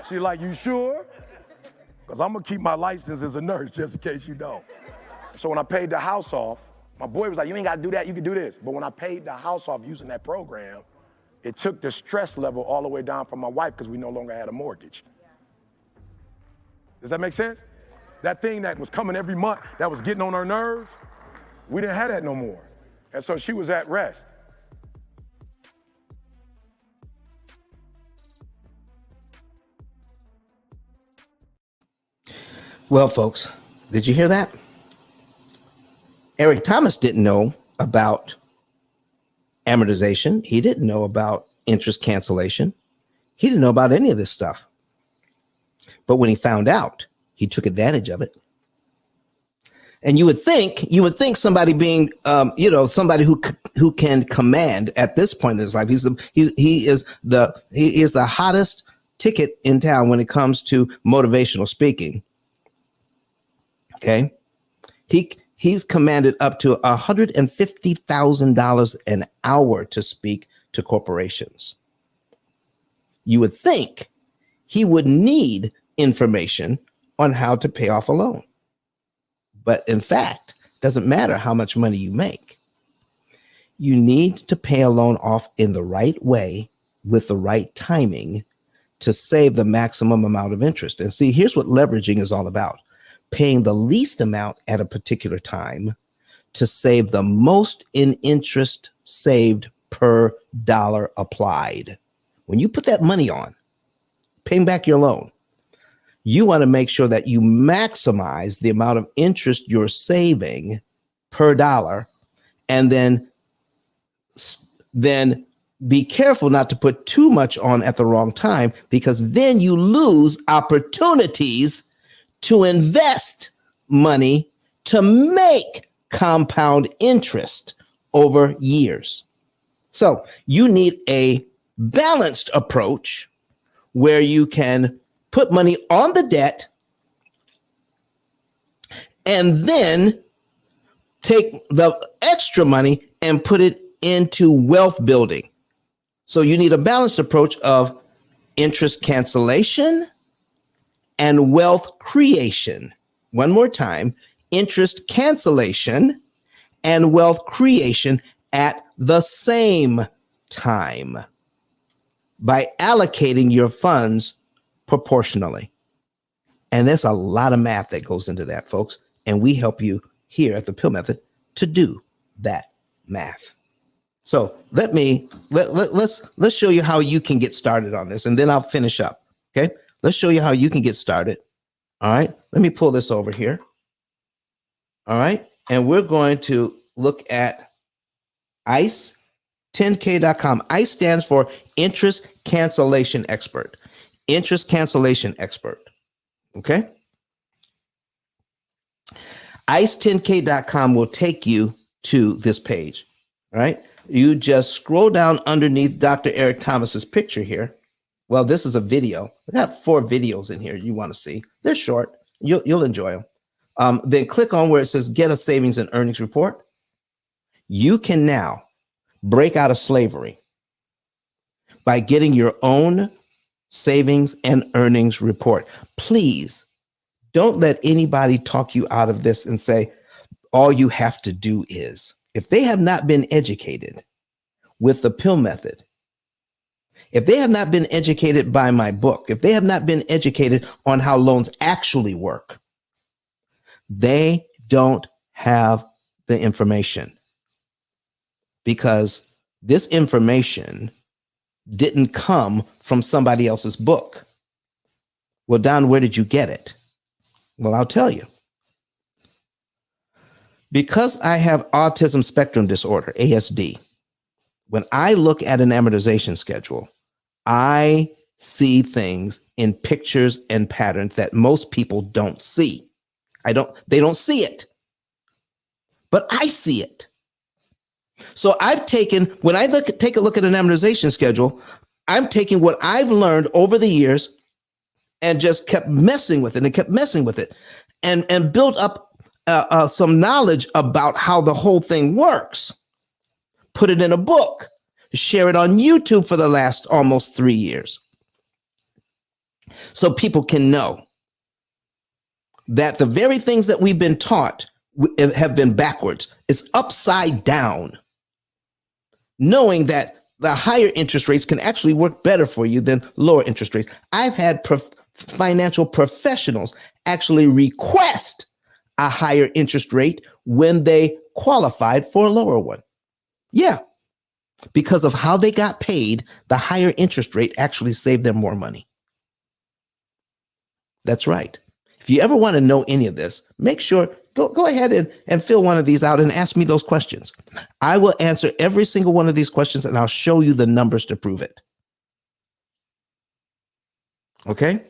S2: She's like, you sure? Because I'm gonna keep my license as a nurse just in case you don't. So when I paid the house off, my boy was like, you ain't gotta do that, you can do this. But when I paid the house off using that program, it took the stress level all the way down for my wife because we no longer had a mortgage. Does that make sense? That thing that was coming every month, that was getting on her nerves, we didn't have that no more. And so she was at rest.
S1: Well, folks, did you hear that? Eric Thomas didn't know about amortization. He didn't know about interest cancellation. He didn't know about any of this stuff. But when he found out, he took advantage of it. And you would think somebody being, somebody who can command at this point in his life. He is the hottest ticket in town when it comes to motivational speaking. Okay, he's commanded up to $150,000 an hour to speak to corporations. You would think he would need information on how to pay off a loan. But in fact, it doesn't matter how much money you make. You need to pay a loan off in the right way with the right timing to save the maximum amount of interest. And see, here's what leveraging is all about. Paying the least amount at a particular time to save the most in interest saved per dollar applied. When you put that money on, paying back your loan, you want to make sure that you maximize the amount of interest you're saving per dollar, and then be careful not to put too much on at the wrong time, because then you lose opportunities to invest money to make compound interest over years. So you need a balanced approach where you can put money on the debt and then take the extra money and put it into wealth building. So you need a balanced approach of interest cancellation and wealth creation. One more time, interest cancellation and wealth creation at the same time by allocating your funds proportionally. And there's a lot of math that goes into that, folks. And we help you here at the P.I.L.L Method to do that math. So let's show you how you can get started on this, and then I'll finish up. Okay, let's show you how you can get started. All right, let me pull this over here. All right, and we're going to look at ICE10K.com. ICE stands for Interest Cancellation Expert. Interest Cancellation Expert. Okay. ICE10K.com will take you to this page. All right. You just scroll down underneath Dr. Eric Thomas's picture here. Well, this is a video. I got 4 videos in here you want to see. They're short. You'll enjoy them. Then click on where it says Get a Savings and Earnings Report. You can now break out of slavery by getting your own savings and earnings report. Please don't let anybody talk you out of this and say, all you have to do is. If they have not been educated with the P.I.L.L method, if they have not been educated by my book, if they have not been educated on how loans actually work, they don't have the information, because this information didn't come from somebody else's book. Well, Don, where did you get it? Well, I'll tell you. Because I have autism spectrum disorder, ASD, when I look at an amortization schedule, I see things in pictures and patterns that most people don't see. They don't see it, but I see it. So when I take a look at an amortization schedule, I'm taking what I've learned over the years and just kept messing with it and built up some knowledge about how the whole thing works. Put it in a book, share it on YouTube for the last almost 3 years, so people can know that the very things that we've been taught have been backwards. It's upside down. Knowing that the higher interest rates can actually work better for you than lower interest rates. I've had financial professionals actually request a higher interest rate when they qualified for a lower one. Yeah, because of how they got paid, the higher interest rate actually saved them more money. That's right. If you ever want to know any of this, make sure, go ahead and fill one of these out and ask me those questions. I will answer every single one of these questions and I'll show you the numbers to prove it. Okay?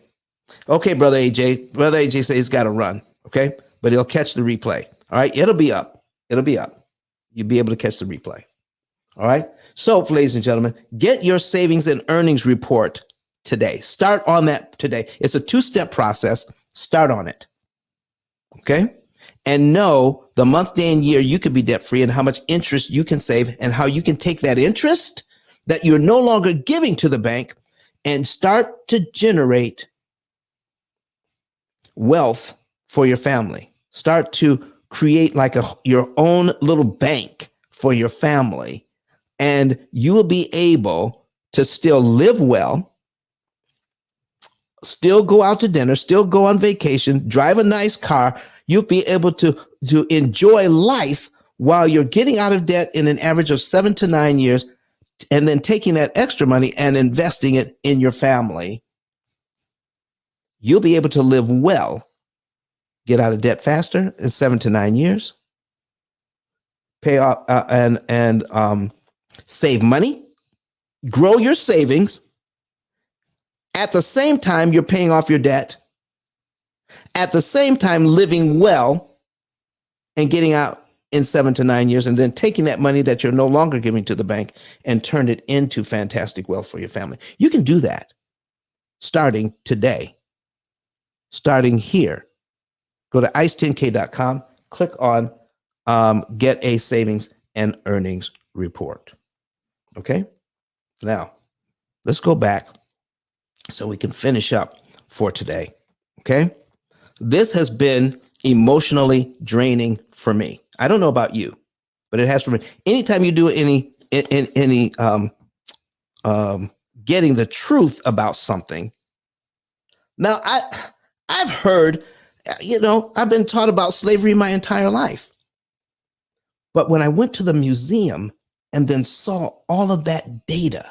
S1: Okay, Brother AJ. Brother AJ says he's got to run. Okay? But he'll catch the replay. All right? It'll be up. It'll be up. You'll be able to catch the replay. All right? So, ladies and gentlemen, get your savings and earnings report today. Start on that today. It's a 2-step process. Start on it. Okay? And know the month, day, and year you could be debt free and how much interest you can save and how you can take that interest that you're no longer giving to the bank and start to generate wealth for your family. Start to create like your own little bank for your family, and you will be able to still live well, still go out to dinner, still go on vacation, drive a nice car. You'll be able to enjoy life while you're getting out of debt in an average of 7 to 9 years, and then taking that extra money and investing it in your family. You'll be able to live well, get out of debt faster in 7 to 9 years, pay off and save money, grow your savings. At the same time, you're paying off your debt. At the same time, living well and getting out in 7 to 9 years, and then taking that money that you're no longer giving to the bank and turn it into fantastic wealth for your family. You can do that starting today, starting here. Go to ice10k.com, click on get a savings and earnings report. Okay? Now, let's go back so we can finish up for today. Okay? This has been emotionally draining for me. I don't know about you, but it has for me. Anytime you do any getting the truth about something. Now, I've heard, I've been taught about slavery my entire life. But when I went to the museum and then saw all of that data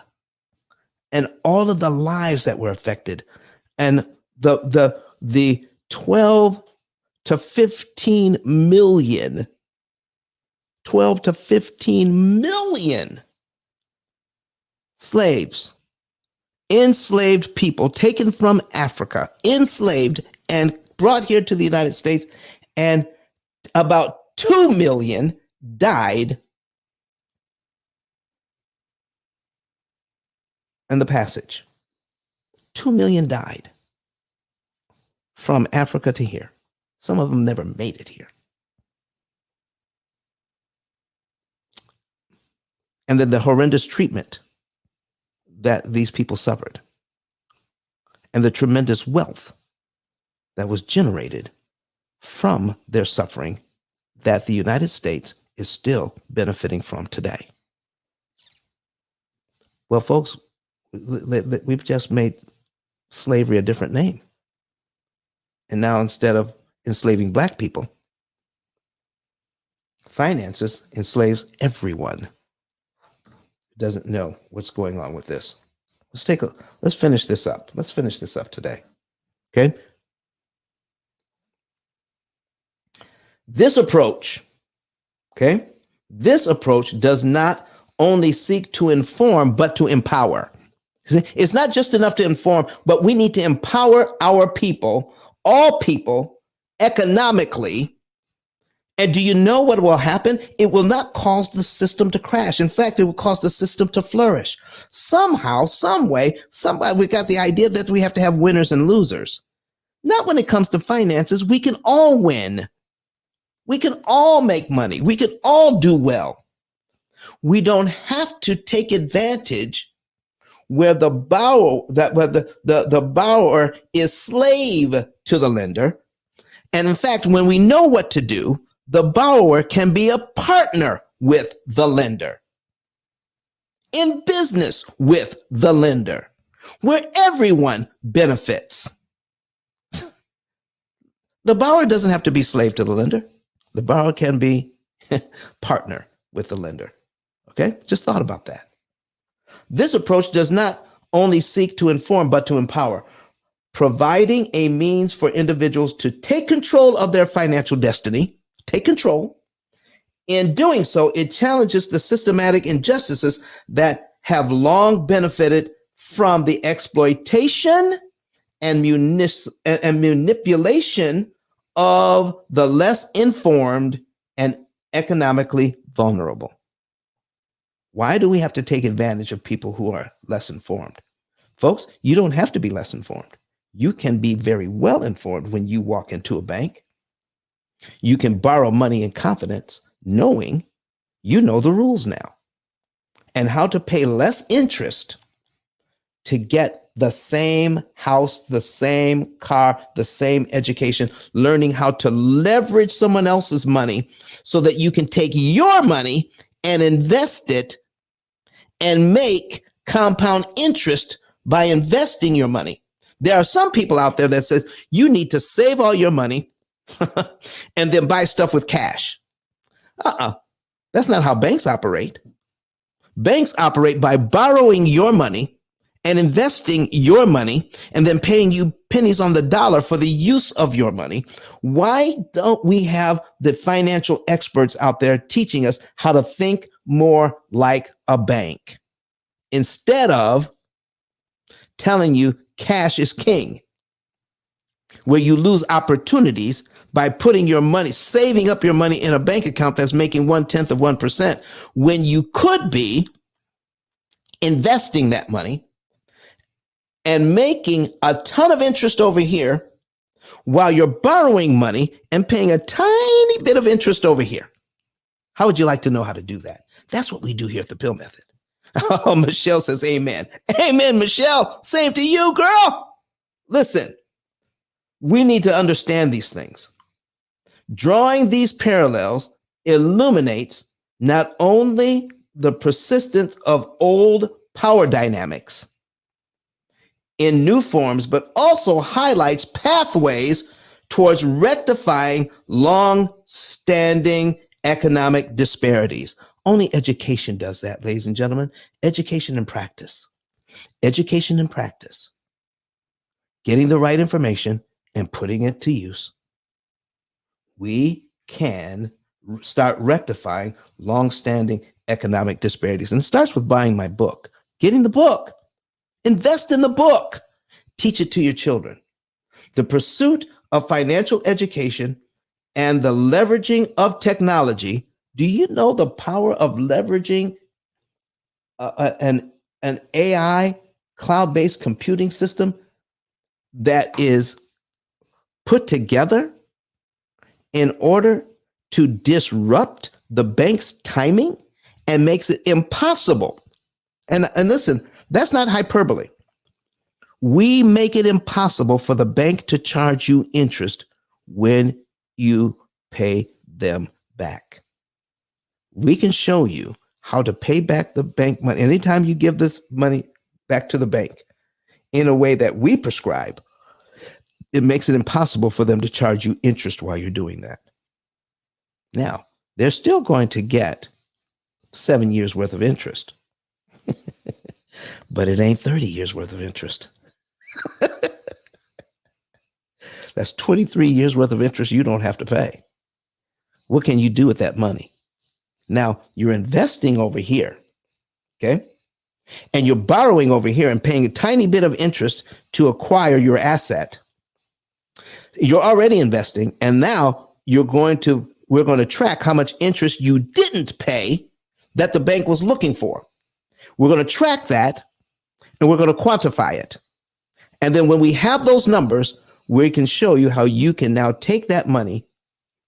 S1: and all of the lives that were affected, and the 12 to 15 million, 12 to 15 million slaves, enslaved people taken from Africa, enslaved and brought here to the United States, and about 2 million died in the passage. 2 million died from Africa to here. Some of them never made it here. And then the horrendous treatment that these people suffered, and the tremendous wealth that was generated from their suffering that the United States is still benefiting from today. Well, folks, we've just made slavery a different name. And now, instead of enslaving Black people, finances enslaves everyone who doesn't know what's going on with this. Let's finish this up. Let's finish this up today. Okay? This approach does not only seek to inform, but to empower. It's not just enough to inform, but we need to empower our people, all people, economically. And do you know what will happen? It will not cause the system to crash. In fact, it will cause the system to flourish. Somehow, some way, we got the idea that we have to have winners and losers. Not when it comes to finances. We can all win. We can all make money. We can all do well. We don't have to take advantage where the borrower is slave to the lender. And in fact, when we know what to do, the borrower can be a partner with the lender, in business with the lender, where everyone benefits. The borrower doesn't have to be slave to the lender. The borrower can be partner with the lender. Okay? Just thought about that. This approach does not only seek to inform, but to empower. providing a means for individuals to take control of their financial destiny, take control. In doing so, it challenges the systematic injustices that have long benefited from the exploitation and manipulation of the less informed and economically vulnerable. Why do we have to take advantage of people who are less informed? Folks, you don't have to be less informed. You can be very well informed when you walk into a bank. You can borrow money in confidence, knowing you know the rules now and how to pay less interest to get the same house, the same car, the same education, learning how to leverage someone else's money so that you can take your money and invest it and make compound interest by investing your money. There are some people out there that says you need to save all your money and then buy stuff with cash. That's not how banks operate. Banks operate by borrowing your money and investing your money and then paying you pennies on the dollar for the use of your money. Why don't we have the financial experts out there teaching us how to think more like a bank instead of telling you cash is king, where you lose opportunities by putting your money, saving up your money in a bank account that's making 1/10 of 1%, when you could be investing that money and making a ton of interest over here while you're borrowing money and paying a tiny bit of interest over here. How would you like to know how to do that? That's what we do here at the P.I.L. Method. Oh, Michelle says amen. Amen, Michelle. Same to you, girl. Listen, we need to understand these things. Drawing these parallels illuminates not only the persistence of old power dynamics in new forms, but also highlights pathways towards rectifying long-standing economic disparities. Only education does that, ladies and gentlemen. Education and practice. Education and practice. Getting the right information and putting it to use. We can start rectifying long-standing economic disparities. And it starts with buying my book, getting the book, invest in the book, teach it to your children. The pursuit of financial education and the leveraging of technology. Do you know the power of leveraging an AI cloud-based computing system that is put together in order to disrupt the bank's timing and makes it impossible? And listen, that's not hyperbole. We make it impossible for the bank to charge you interest when you pay them back. We can show you how to pay back the bank money. Anytime you give this money back to the bank in a way that we prescribe, it makes it impossible for them to charge you interest while you're doing that. Now, they're still going to get 7 years worth of interest, but it ain't 30 years worth of interest. That's 23 years worth of interest you don't have to pay. What can you do with that money? Now, you're investing over here, okay? And you're borrowing over here and paying a tiny bit of interest to acquire your asset. You're already investing, and now we're going to track how much interest you didn't pay that the bank was looking for. We're going to track that, and we're going to quantify it. And then when we have those numbers, we can show you how you can now take that money,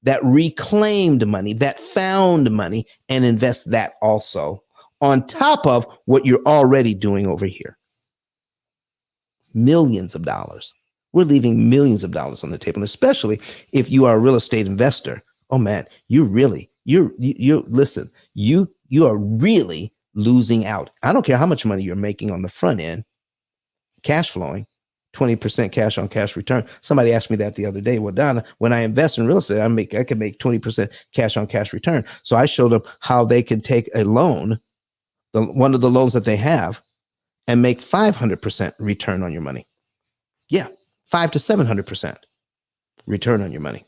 S1: that reclaimed money, that found money, and invest that also on top of what you're already doing over here. Millions of dollars. We're leaving millions of dollars on the table, and especially if you are a real estate investor. Oh man, you listen, you are really losing out. I don't care how much money you're making on the front end, cash flowing, 20% cash on cash return. Somebody asked me that the other day. Well, Donna, when I invest in real estate, I can make 20% cash on cash return. So I showed them how they can take a loan, one of the loans that they have, and make 500% return on your money. Yeah, 5 to 700% return on your money.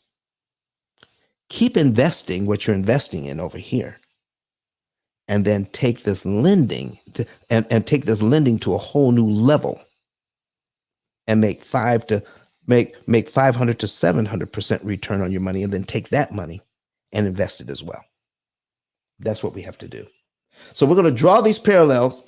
S1: Keep investing what you're investing in over here, and then take this lending and take this lending to a whole new level, and make 500 to 700% return on your money, and then take that money and invest it as well. That's what we have to do. So we're going to draw these parallels.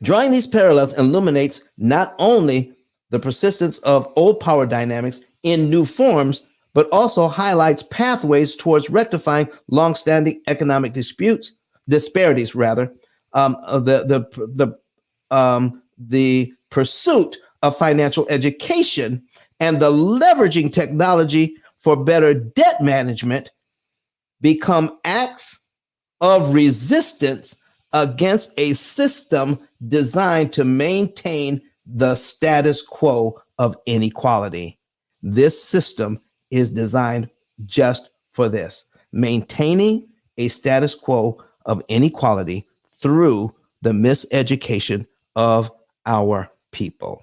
S1: Drawing these parallels illuminates not only the persistence of old power dynamics in new forms, but also highlights pathways towards rectifying longstanding economic disparities. The pursuit of financial education and the leveraging technology for better debt management become acts of resistance against a system designed to maintain the status quo of inequality. This system is designed just for this, maintaining a status quo of inequality through the miseducation of our people.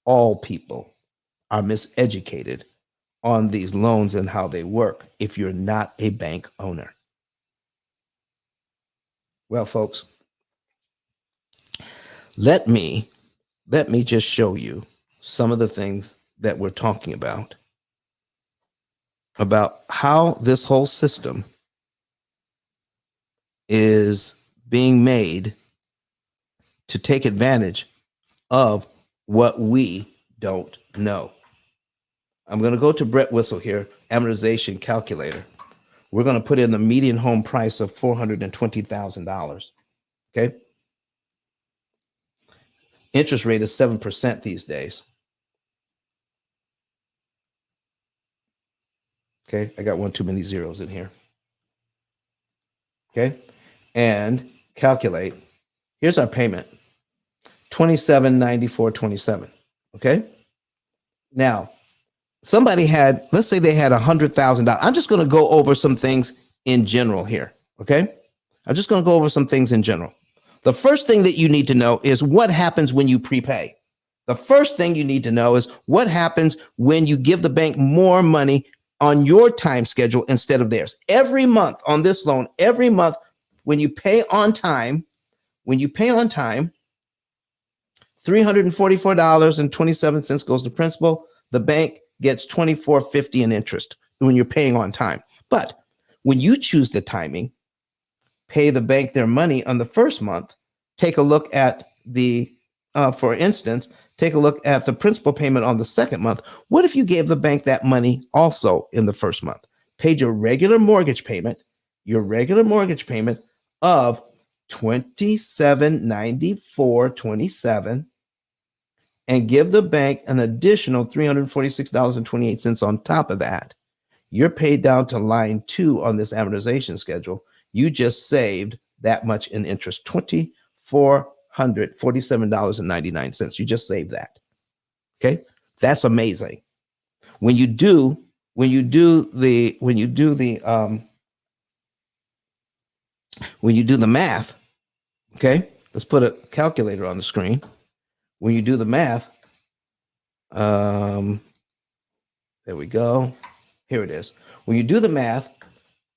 S1: All people are miseducated on these loans and how they work if you're not a bank owner. Well, folks, let me just show you some of the things that we're talking about how this whole system is being made to take advantage of what we don't know. I'm going to go to Brett Whistle here, amortization calculator. We're going to put in the median home price of $420,000. Okay. Interest rate is 7% these days. Okay. I got one too many zeros in here. Okay. And calculate. Here's our payment. $27.94.27. Okay. Now, somebody had, let's say they had $100,000. I'm just going to go over some things in general here. Okay. I'm just going to go over some things in general. The first thing that you need to know is what happens when you prepay. The first thing you need to know is what happens when you give the bank more money on your time schedule instead of theirs. Every month on this loan, every month when you pay on time, $344.27 goes to principal. The bank gets $24.50 in interest when you're paying on time. But when you choose the timing, pay the bank their money on the first month, take a look at for instance, take a look at the principal payment on the second month. What if you gave the bank that money also in the first month? Paid your regular mortgage payment of $27.94.27, and give the bank an additional $346.28 on top of that. You're paid down to line 2 on this amortization schedule. You just saved that much in interest, $2,447.99. You just saved that. Okay, that's amazing. When you do the math, okay, let's put a calculator on the screen. When you do the math, there we go. Here it is. When you do the math,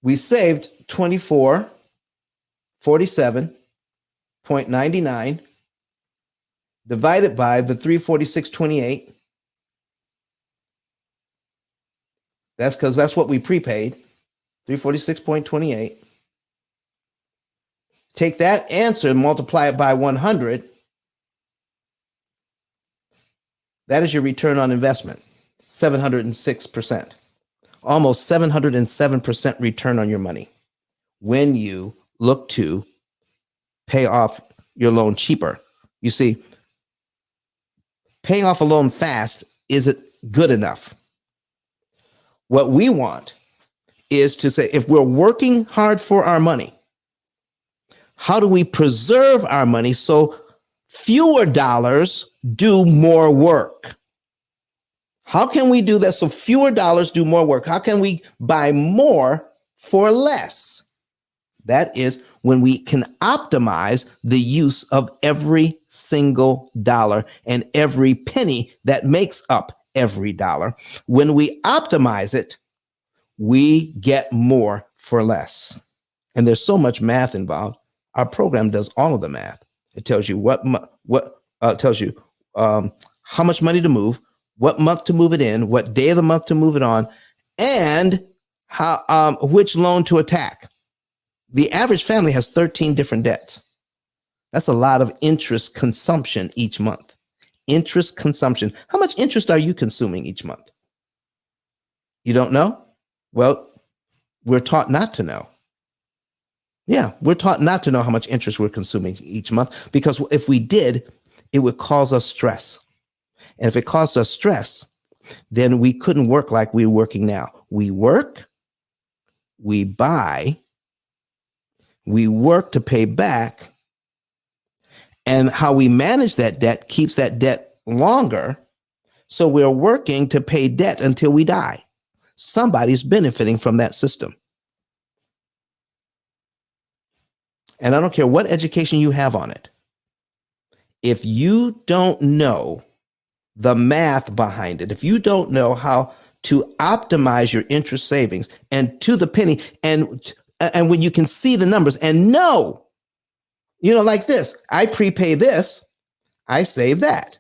S1: we saved $24.47.99 divided by the $346.28. That's because that's what we prepaid, $346.28. Take that answer and multiply it by 100. That is your return on investment, 706%. Almost 707% return on your money when you look to pay off your loan cheaper. You see, paying off a loan fast isn't good enough. What we want is to say, if we're working hard for our money, how do we preserve our money so fewer dollars do more work? How can we do that so fewer dollars do more work? How can we buy more for less? That is when we can optimize the use of every single dollar and every penny that makes up every dollar. When we optimize it, we get more for less. And there's so much math involved. Our program does all of the math. It tells you tells you how much money to move, what month to move it in, what day of the month to move it on, and how which loan to attack. The average family has 13 different debts. That's a lot of interest consumption each month. Interest consumption. How much interest are you consuming each month? You don't know? Well, we're taught not to know. Yeah, we're taught not to know how much interest we're consuming each month, because if we did, it would cause us stress. And if it caused us stress, then we couldn't work like we're working now. We work, we buy, we work to pay back, and how we manage that debt keeps that debt longer. So we're working to pay debt until we die. Somebody's benefiting from that system. And I don't care what education you have on it. If you don't know the math behind it, if you don't know how to optimize your interest savings and to the penny, and when you can see the numbers and know, like this, I prepay this, I save that.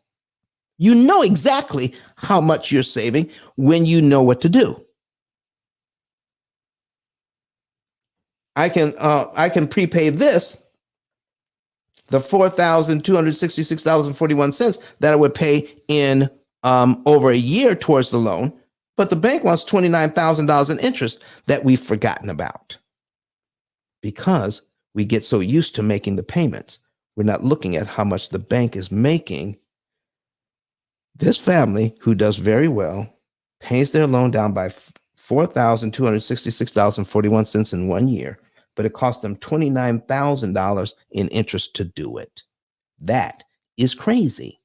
S1: You know exactly how much you're saving when you know what to do. I can prepay this, the $4,266.41 that I would pay in over a year towards the loan, but the bank wants $29,000 in interest that we've forgotten about because we get so used to making the payments. We're not looking at how much the bank is making. This family, who does very well, pays their loan down by $4,266.41 in 1 year, but it cost them $29,000 in interest to do it. That is crazy.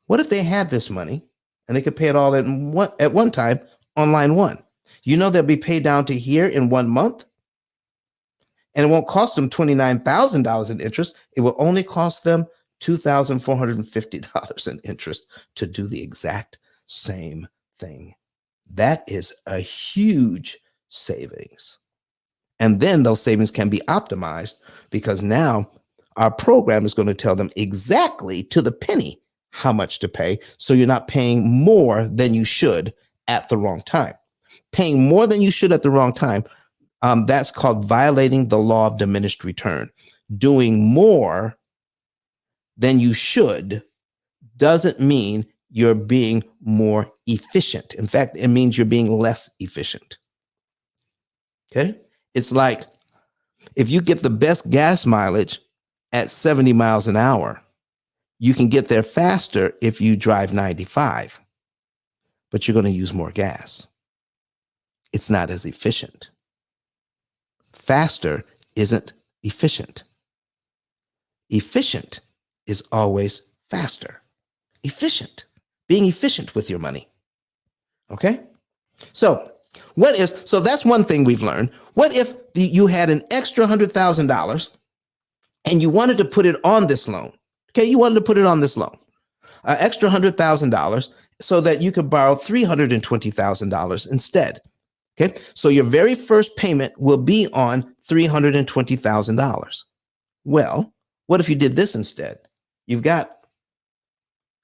S1: What if they had this money and they could pay it all at one time on line one? They'll be paid down to here in 1 month, and it won't cost them $29,000 in interest. It will only cost them $2,450 in interest to do the exact same thing. That is a huge savings. And then those savings can be optimized because now our program is going to tell them exactly to the penny how much to pay. So you're not paying more than you should at the wrong time. Paying more than you should at the wrong time, that's called violating the law of diminished return. Doing more than you should doesn't mean you're being more efficient. In fact, it means you're being less efficient. Okay? It's like if you get the best gas mileage at 70 miles an hour, you can get there faster if you drive 95, but you're going to use more gas. It's not as efficient. Faster isn't efficient. Efficient is always faster. Efficient. Being efficient with your money. Okay? So that's one thing we've learned. What if you had an extra $100,000 and you wanted to put it on this loan? Okay, you wanted to put it on this loan, extra $100,000, so that you could borrow $320,000 instead. Okay, so your very first payment will be on $320,000. Well, what if you did this instead? You got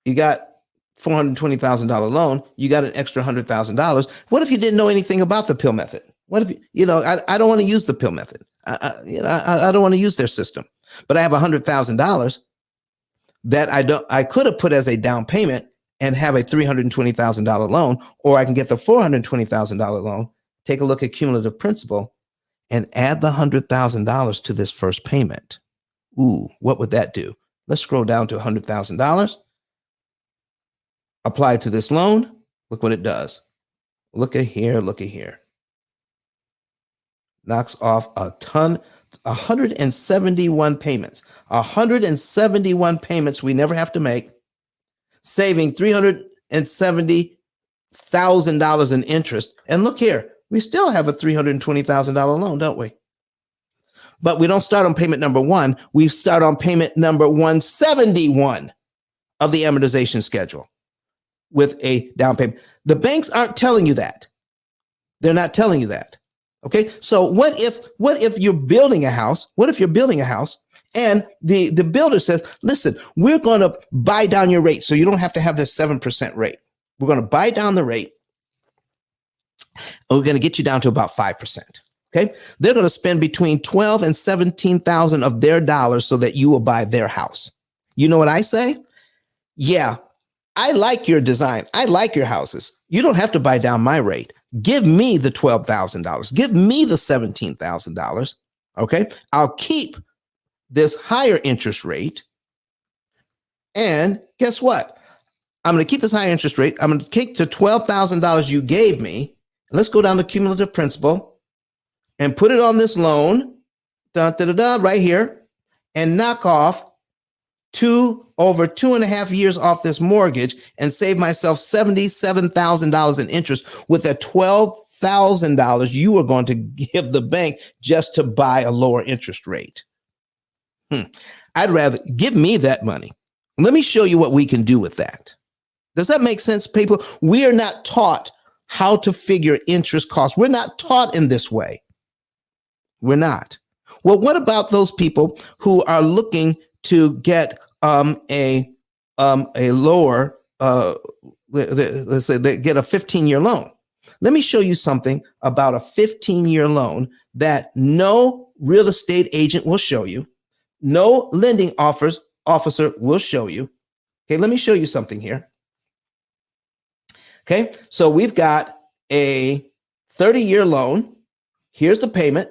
S1: $420,000 loan, you got an extra $100,000. What if you didn't know anything about the P.I.L.L method? What if I don't want to use the P.I.L.L method. I don't want to use their system, but I have $100,000 that I could have put as a down payment and have a $320,000 loan, or I can get the $420,000 loan, take a look at cumulative principal, and add the $100,000 to this first payment. Ooh, what would that do? Let's scroll down to $100,000. Apply to this loan. Look what it does. Look at here. Look at here. Knocks off a ton. 171 payments. 171 payments we never have to make, saving $370,000 in interest. And look here, we still have a $320,000 loan, don't we? But we don't start on payment number 1. We start on payment number 171 of the amortization schedule with a down payment. The banks aren't telling you that. They're not telling you that. Okay. So what if you're building a house? What if you're building a house and the builder says, listen, we're going to buy down your rate so you don't have to have this 7% rate. We're going to buy down the rate. And we're going to get you down to about 5%. Okay. They're going to spend between 12 and 17,000 of their dollars so that you will buy their house. You know what I say? Yeah, I like your design. I like your houses. You don't have to buy down my rate. Give me the $12,000. Give me the $17,000. Okay. I'll keep this higher interest rate. And guess what? I'm going to keep this higher interest rate. I'm going to take the $12,000 you gave me. Let's go down to cumulative principal and put it on this loan, right here, and knock off over 2.5 years off this mortgage and save myself $77,000 in interest with that $12,000 you are going to give the bank just to buy a lower interest rate. I'd rather give me that money. Let me show you what we can do with that. Does that make sense, people? We are not taught how to figure interest costs. We're not taught in this way. We're not. Well, what about those people who are looking to get a lower, let's say they get a 15-year loan? Let me show you something about a 15-year loan that no real estate agent will show you. No lending officer will show you. Okay, let me show you something here. Okay, so we've got a 30-year loan. Here's the payment.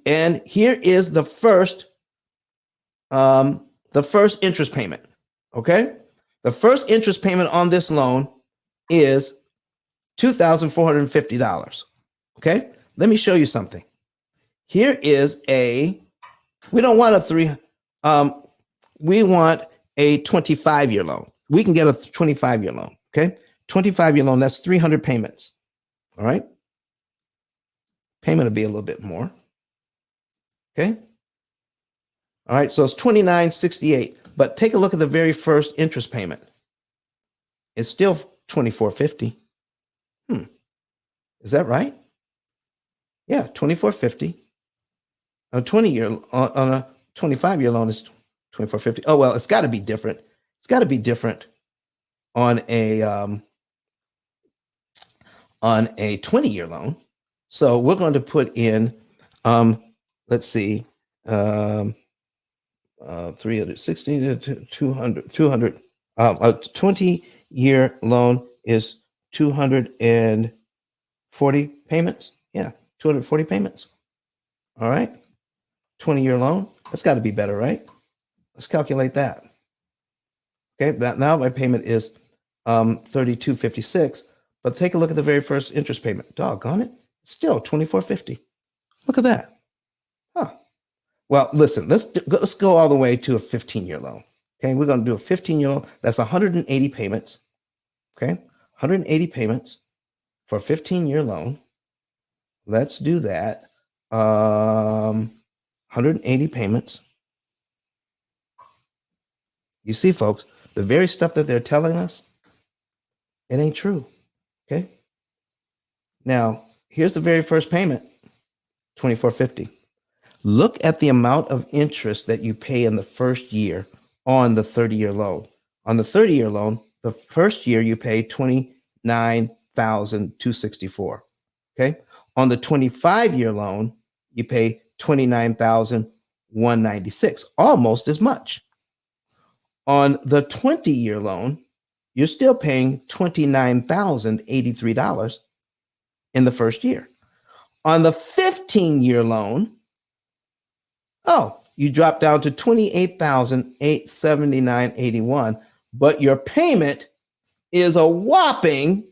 S1: And here is the first interest payment. Okay, the first interest payment on this loan is $2,450. Okay, let me show you something. Here is we don't want a we want a 25-year loan. We can get a 25-year loan. Okay, 25-year loan, that's 300 payments. All right, payment will be a little bit more. Okay. All right. So it's $2,968. But take a look at the very first interest payment. It's still $2,450. Is that right? Yeah, $2,450. A 20-year on a 25-year loan is $2,450. Oh well, it's got to be different. It's got to be different on a 20-year loan. So we're going to put in let's see, 360 to 200. A 20-year loan is 240 payments. Yeah, 240 payments. All right, 20-year loan. That's got to be better, right? Let's calculate that. Okay, now my payment is $32.56. But take a look at the very first interest payment. Doggone it, still $2,450. Look at that. Huh. Well, listen, let's go all the way to a 15-year loan. Okay, we're going to do a 15-year loan. That's 180 payments. Okay, 180 payments for a 15-year loan. Let's do that. 180 payments. You see, folks, the very stuff that they're telling us, it ain't true. Okay. Now, here's the very first payment, $2,450. Look at the amount of interest that you pay in the first year on the 30-year loan. On the 30-year loan, the first year you pay $29,264. Okay. On the 25-year loan, you pay $29,196, almost as much. On the 20-year loan, you're still paying $29,083 in the first year. On the 15-year loan, you drop down to $28,879.81, but your payment is a whopping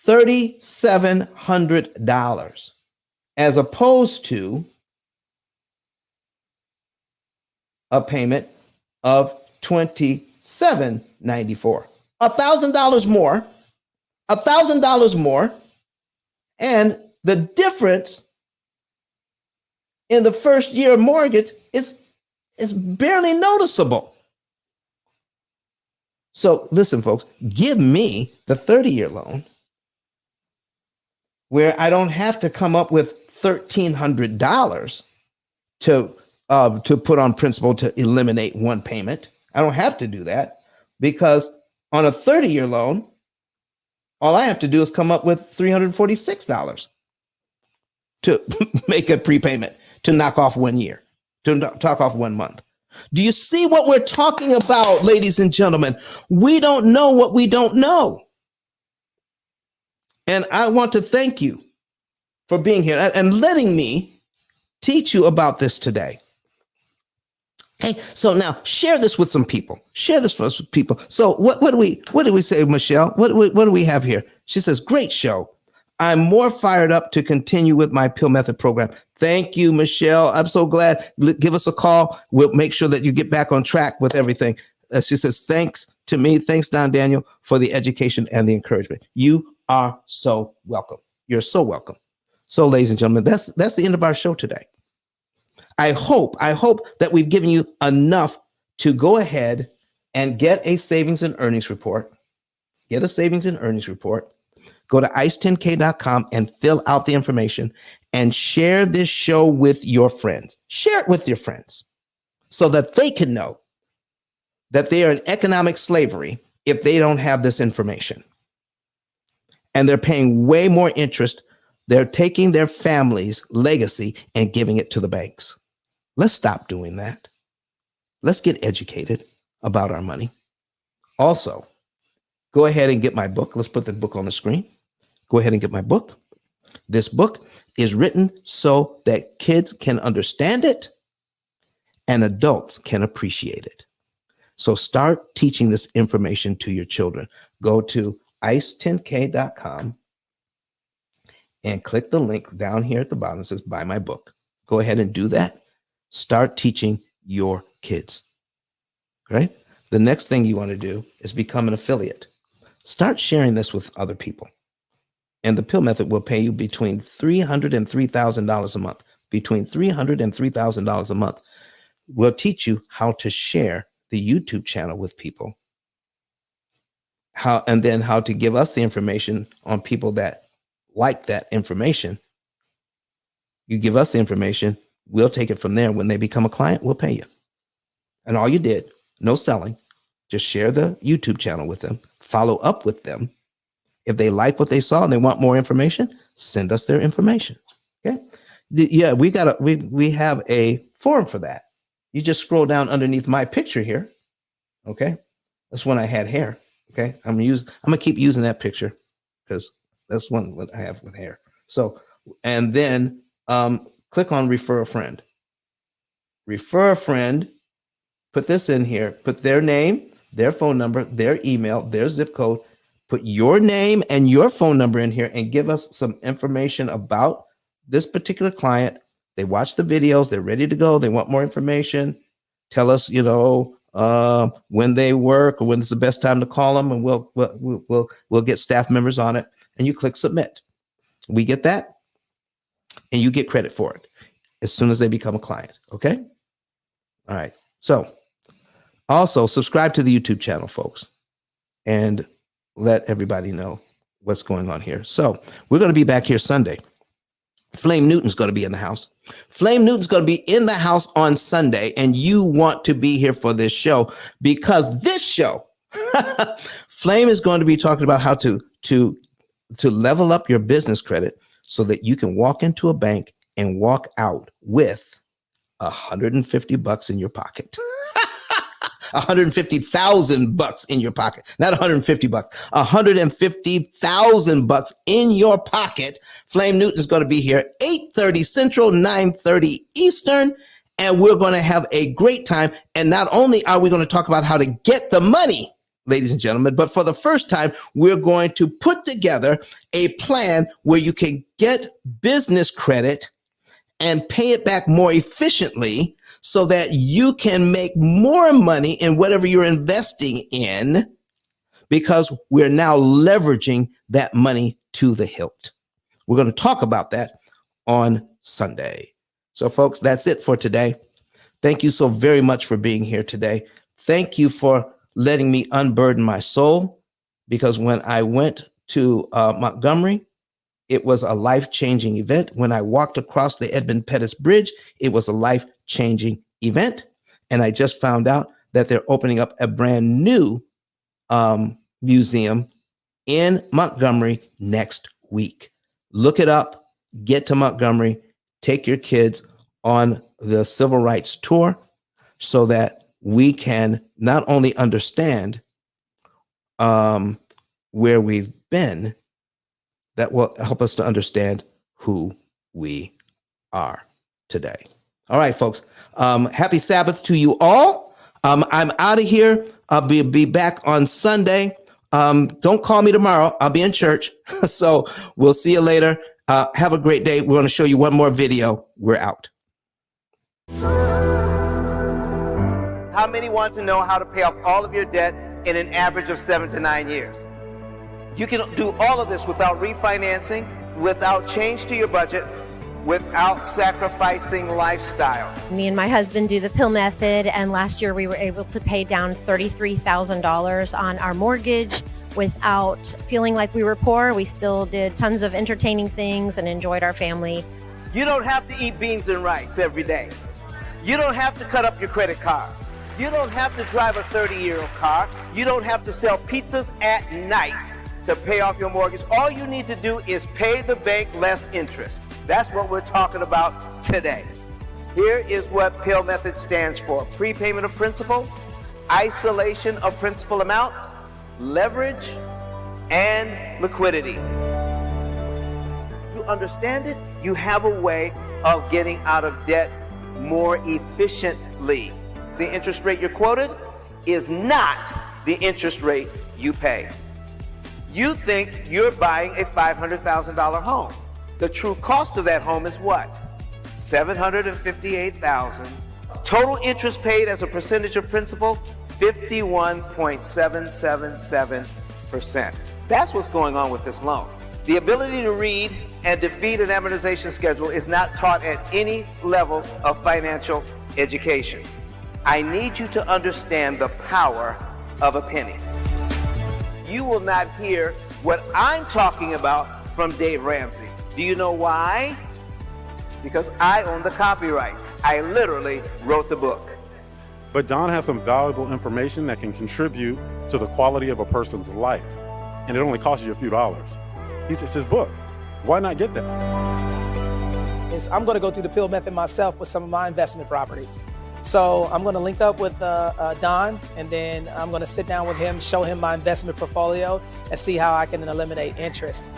S1: $3,700, as opposed to a payment of $2,794. $1,000 more, $1,000 more, and the difference in the first year mortgage, it's barely noticeable. So listen, folks, give me the 30-year loan where I don't have to come up with $1,300 to put on principal to eliminate one payment. I don't have to do that, because on a 30-year loan, all I have to do is come up with $346 to make a prepayment, to knock off 1 year, to knock off 1 month. Do you see what we're talking about, ladies and gentlemen? We don't know what we don't know. And I want to thank you for being here and letting me teach you about this today. Okay, so now share this with some people. Share this with people. So what do we say, Michelle? What do we have here? She says, great show. I'm more fired up to continue with my P.I.L.L method program. Thank you, Michelle. I'm so glad. Give us a call. We'll make sure that you get back on track with everything. She says, thanks to me. Thanks, Don Daniel, for the education and the encouragement. You are so welcome. You're so welcome. So, ladies and gentlemen, that's the end of our show today. I hope that we've given you enough to go ahead and get a savings and earnings report. Get a savings and earnings report. Go to ice10k.com and fill out the information and share this show with your friends. Share it with your friends so that they can know that they are in economic slavery if they don't have this information. And they're paying way more interest. They're taking their family's legacy and giving it to the banks. Let's stop doing that. Let's get educated about our money. Also, go ahead and get my book. Let's put the book on the screen. Go ahead and get my book. This book is written so that kids can understand it and adults can appreciate it. So start teaching this information to your children. Go to ice10k.com and click the link down here at the bottom that says buy my book. Go ahead and do that. Start teaching your kids. Right? The next thing you want to do is become an affiliate. Start sharing this with other people. And the P.I.L.L method will pay you between $300 and $3,000 a month. Between $300 and $3,000 a month. We'll teach you how to share the YouTube channel with people. And then how to give us the information on people that like that information. You give us the information, we'll take it from there. When they become a client, we'll pay you. And all you did, no selling, just share the YouTube channel with them, follow up with them. If they like what they saw and they want more information, send us their information. Okay. Yeah, we have a form for that. You just scroll down underneath my picture here. Okay. That's when I had hair. Okay. I'm gonna keep using that picture because that's one what I have with hair. So, and then click on refer a friend. Refer a friend. Put this in here. Put their name, their phone number, their email, their zip code. Put your name and your phone number in here and give us some information about this particular client. They watch the videos. They're ready to go. They want more information. Tell us, when they work or when it's the best time to call them, and we'll get staff members on it. And you click submit. We get that, and you get credit for it as soon as they become a client. Okay. All right. So also subscribe to the YouTube channel, folks, and let everybody know what's going on here. So we're going to be back here Sunday. Flame Newton's going to be in the house. Flame Newton's going to be in the house on Sunday, and you want to be here for this show because this show, Flame is going to be talking about how to level up your business credit so that you can walk into a bank and walk out with $150 in your pocket. $150,000 in your pocket, not $150, $150,000 in your pocket. Flame Newton is going to be here 8:30 Central, 9:30 Eastern, and we're going to have a great time. And not only are we going to talk about how to get the money, ladies and gentlemen, but for the first time, we're going to put together a plan where you can get business credit and pay it back more efficiently so that you can make more money in whatever you're investing in, because we're now leveraging that money to the hilt. We're going to talk about that on Sunday. So, folks, that's it for today. Thank you so very much for being here today. Thank you for letting me unburden my soul, because when I went to Montgomery, it was a life-changing event. When I walked across the Edmund Pettus Bridge, it was a life-changing event. And I just found out that they're opening up a brand new museum in Montgomery next week. Look it up, get to Montgomery, take your kids on the civil rights tour so that we can not only understand where we've been, that will help us to understand who we are today. All right, folks. Happy Sabbath to you all. I'm out of here. I'll be back on Sunday. Don't call me tomorrow. I'll be in church. So we'll see you later. Have a great day. We're going to show you one more video. We're out. How many want to know how to pay off all of your debt in an average of 7 to 9 years? You can do all of this without refinancing, without change to your budget, without sacrificing lifestyle.
S3: Me and my husband do the P.I.L.L method, and last year we were able to pay down $33,000 on our mortgage without feeling like we were poor. We still did tons of entertaining things and enjoyed our family.
S1: You don't have to eat beans and rice every day. You don't have to cut up your credit cards. You don't have to drive a 30-year-old car. You don't have to sell pizzas at night to pay off your mortgage. All you need to do is pay the bank less interest. That's what we're talking about today. Here is what P.I.L.L method stands for: prepayment of principal, isolation of principal amounts, leverage, and liquidity. You understand it? You have a way of getting out of debt more efficiently. The interest rate you're quoted is not the interest rate you pay. You think you're buying a $500,000 home. The true cost of that home is what? $758,000. Total interest paid as a percentage of principal, 51.777%. That's what's going on with this loan. The ability to read and defeat an amortization schedule is not taught at any level of financial education. I need you to understand the power of a penny. You will not hear what I'm talking about from Dave Ramsey. Do you know why? Because I own the copyright. I literally wrote the book.
S4: But Don has some valuable information that can contribute to the quality of a person's life. And it only costs you a few dollars. It's his book. Why not get that?
S5: I'm going to go through the P.I.L.L method myself with some of my investment properties. So I'm going to link up with Don, and then I'm going to sit down with him, show him my investment portfolio, and see how I can eliminate interest.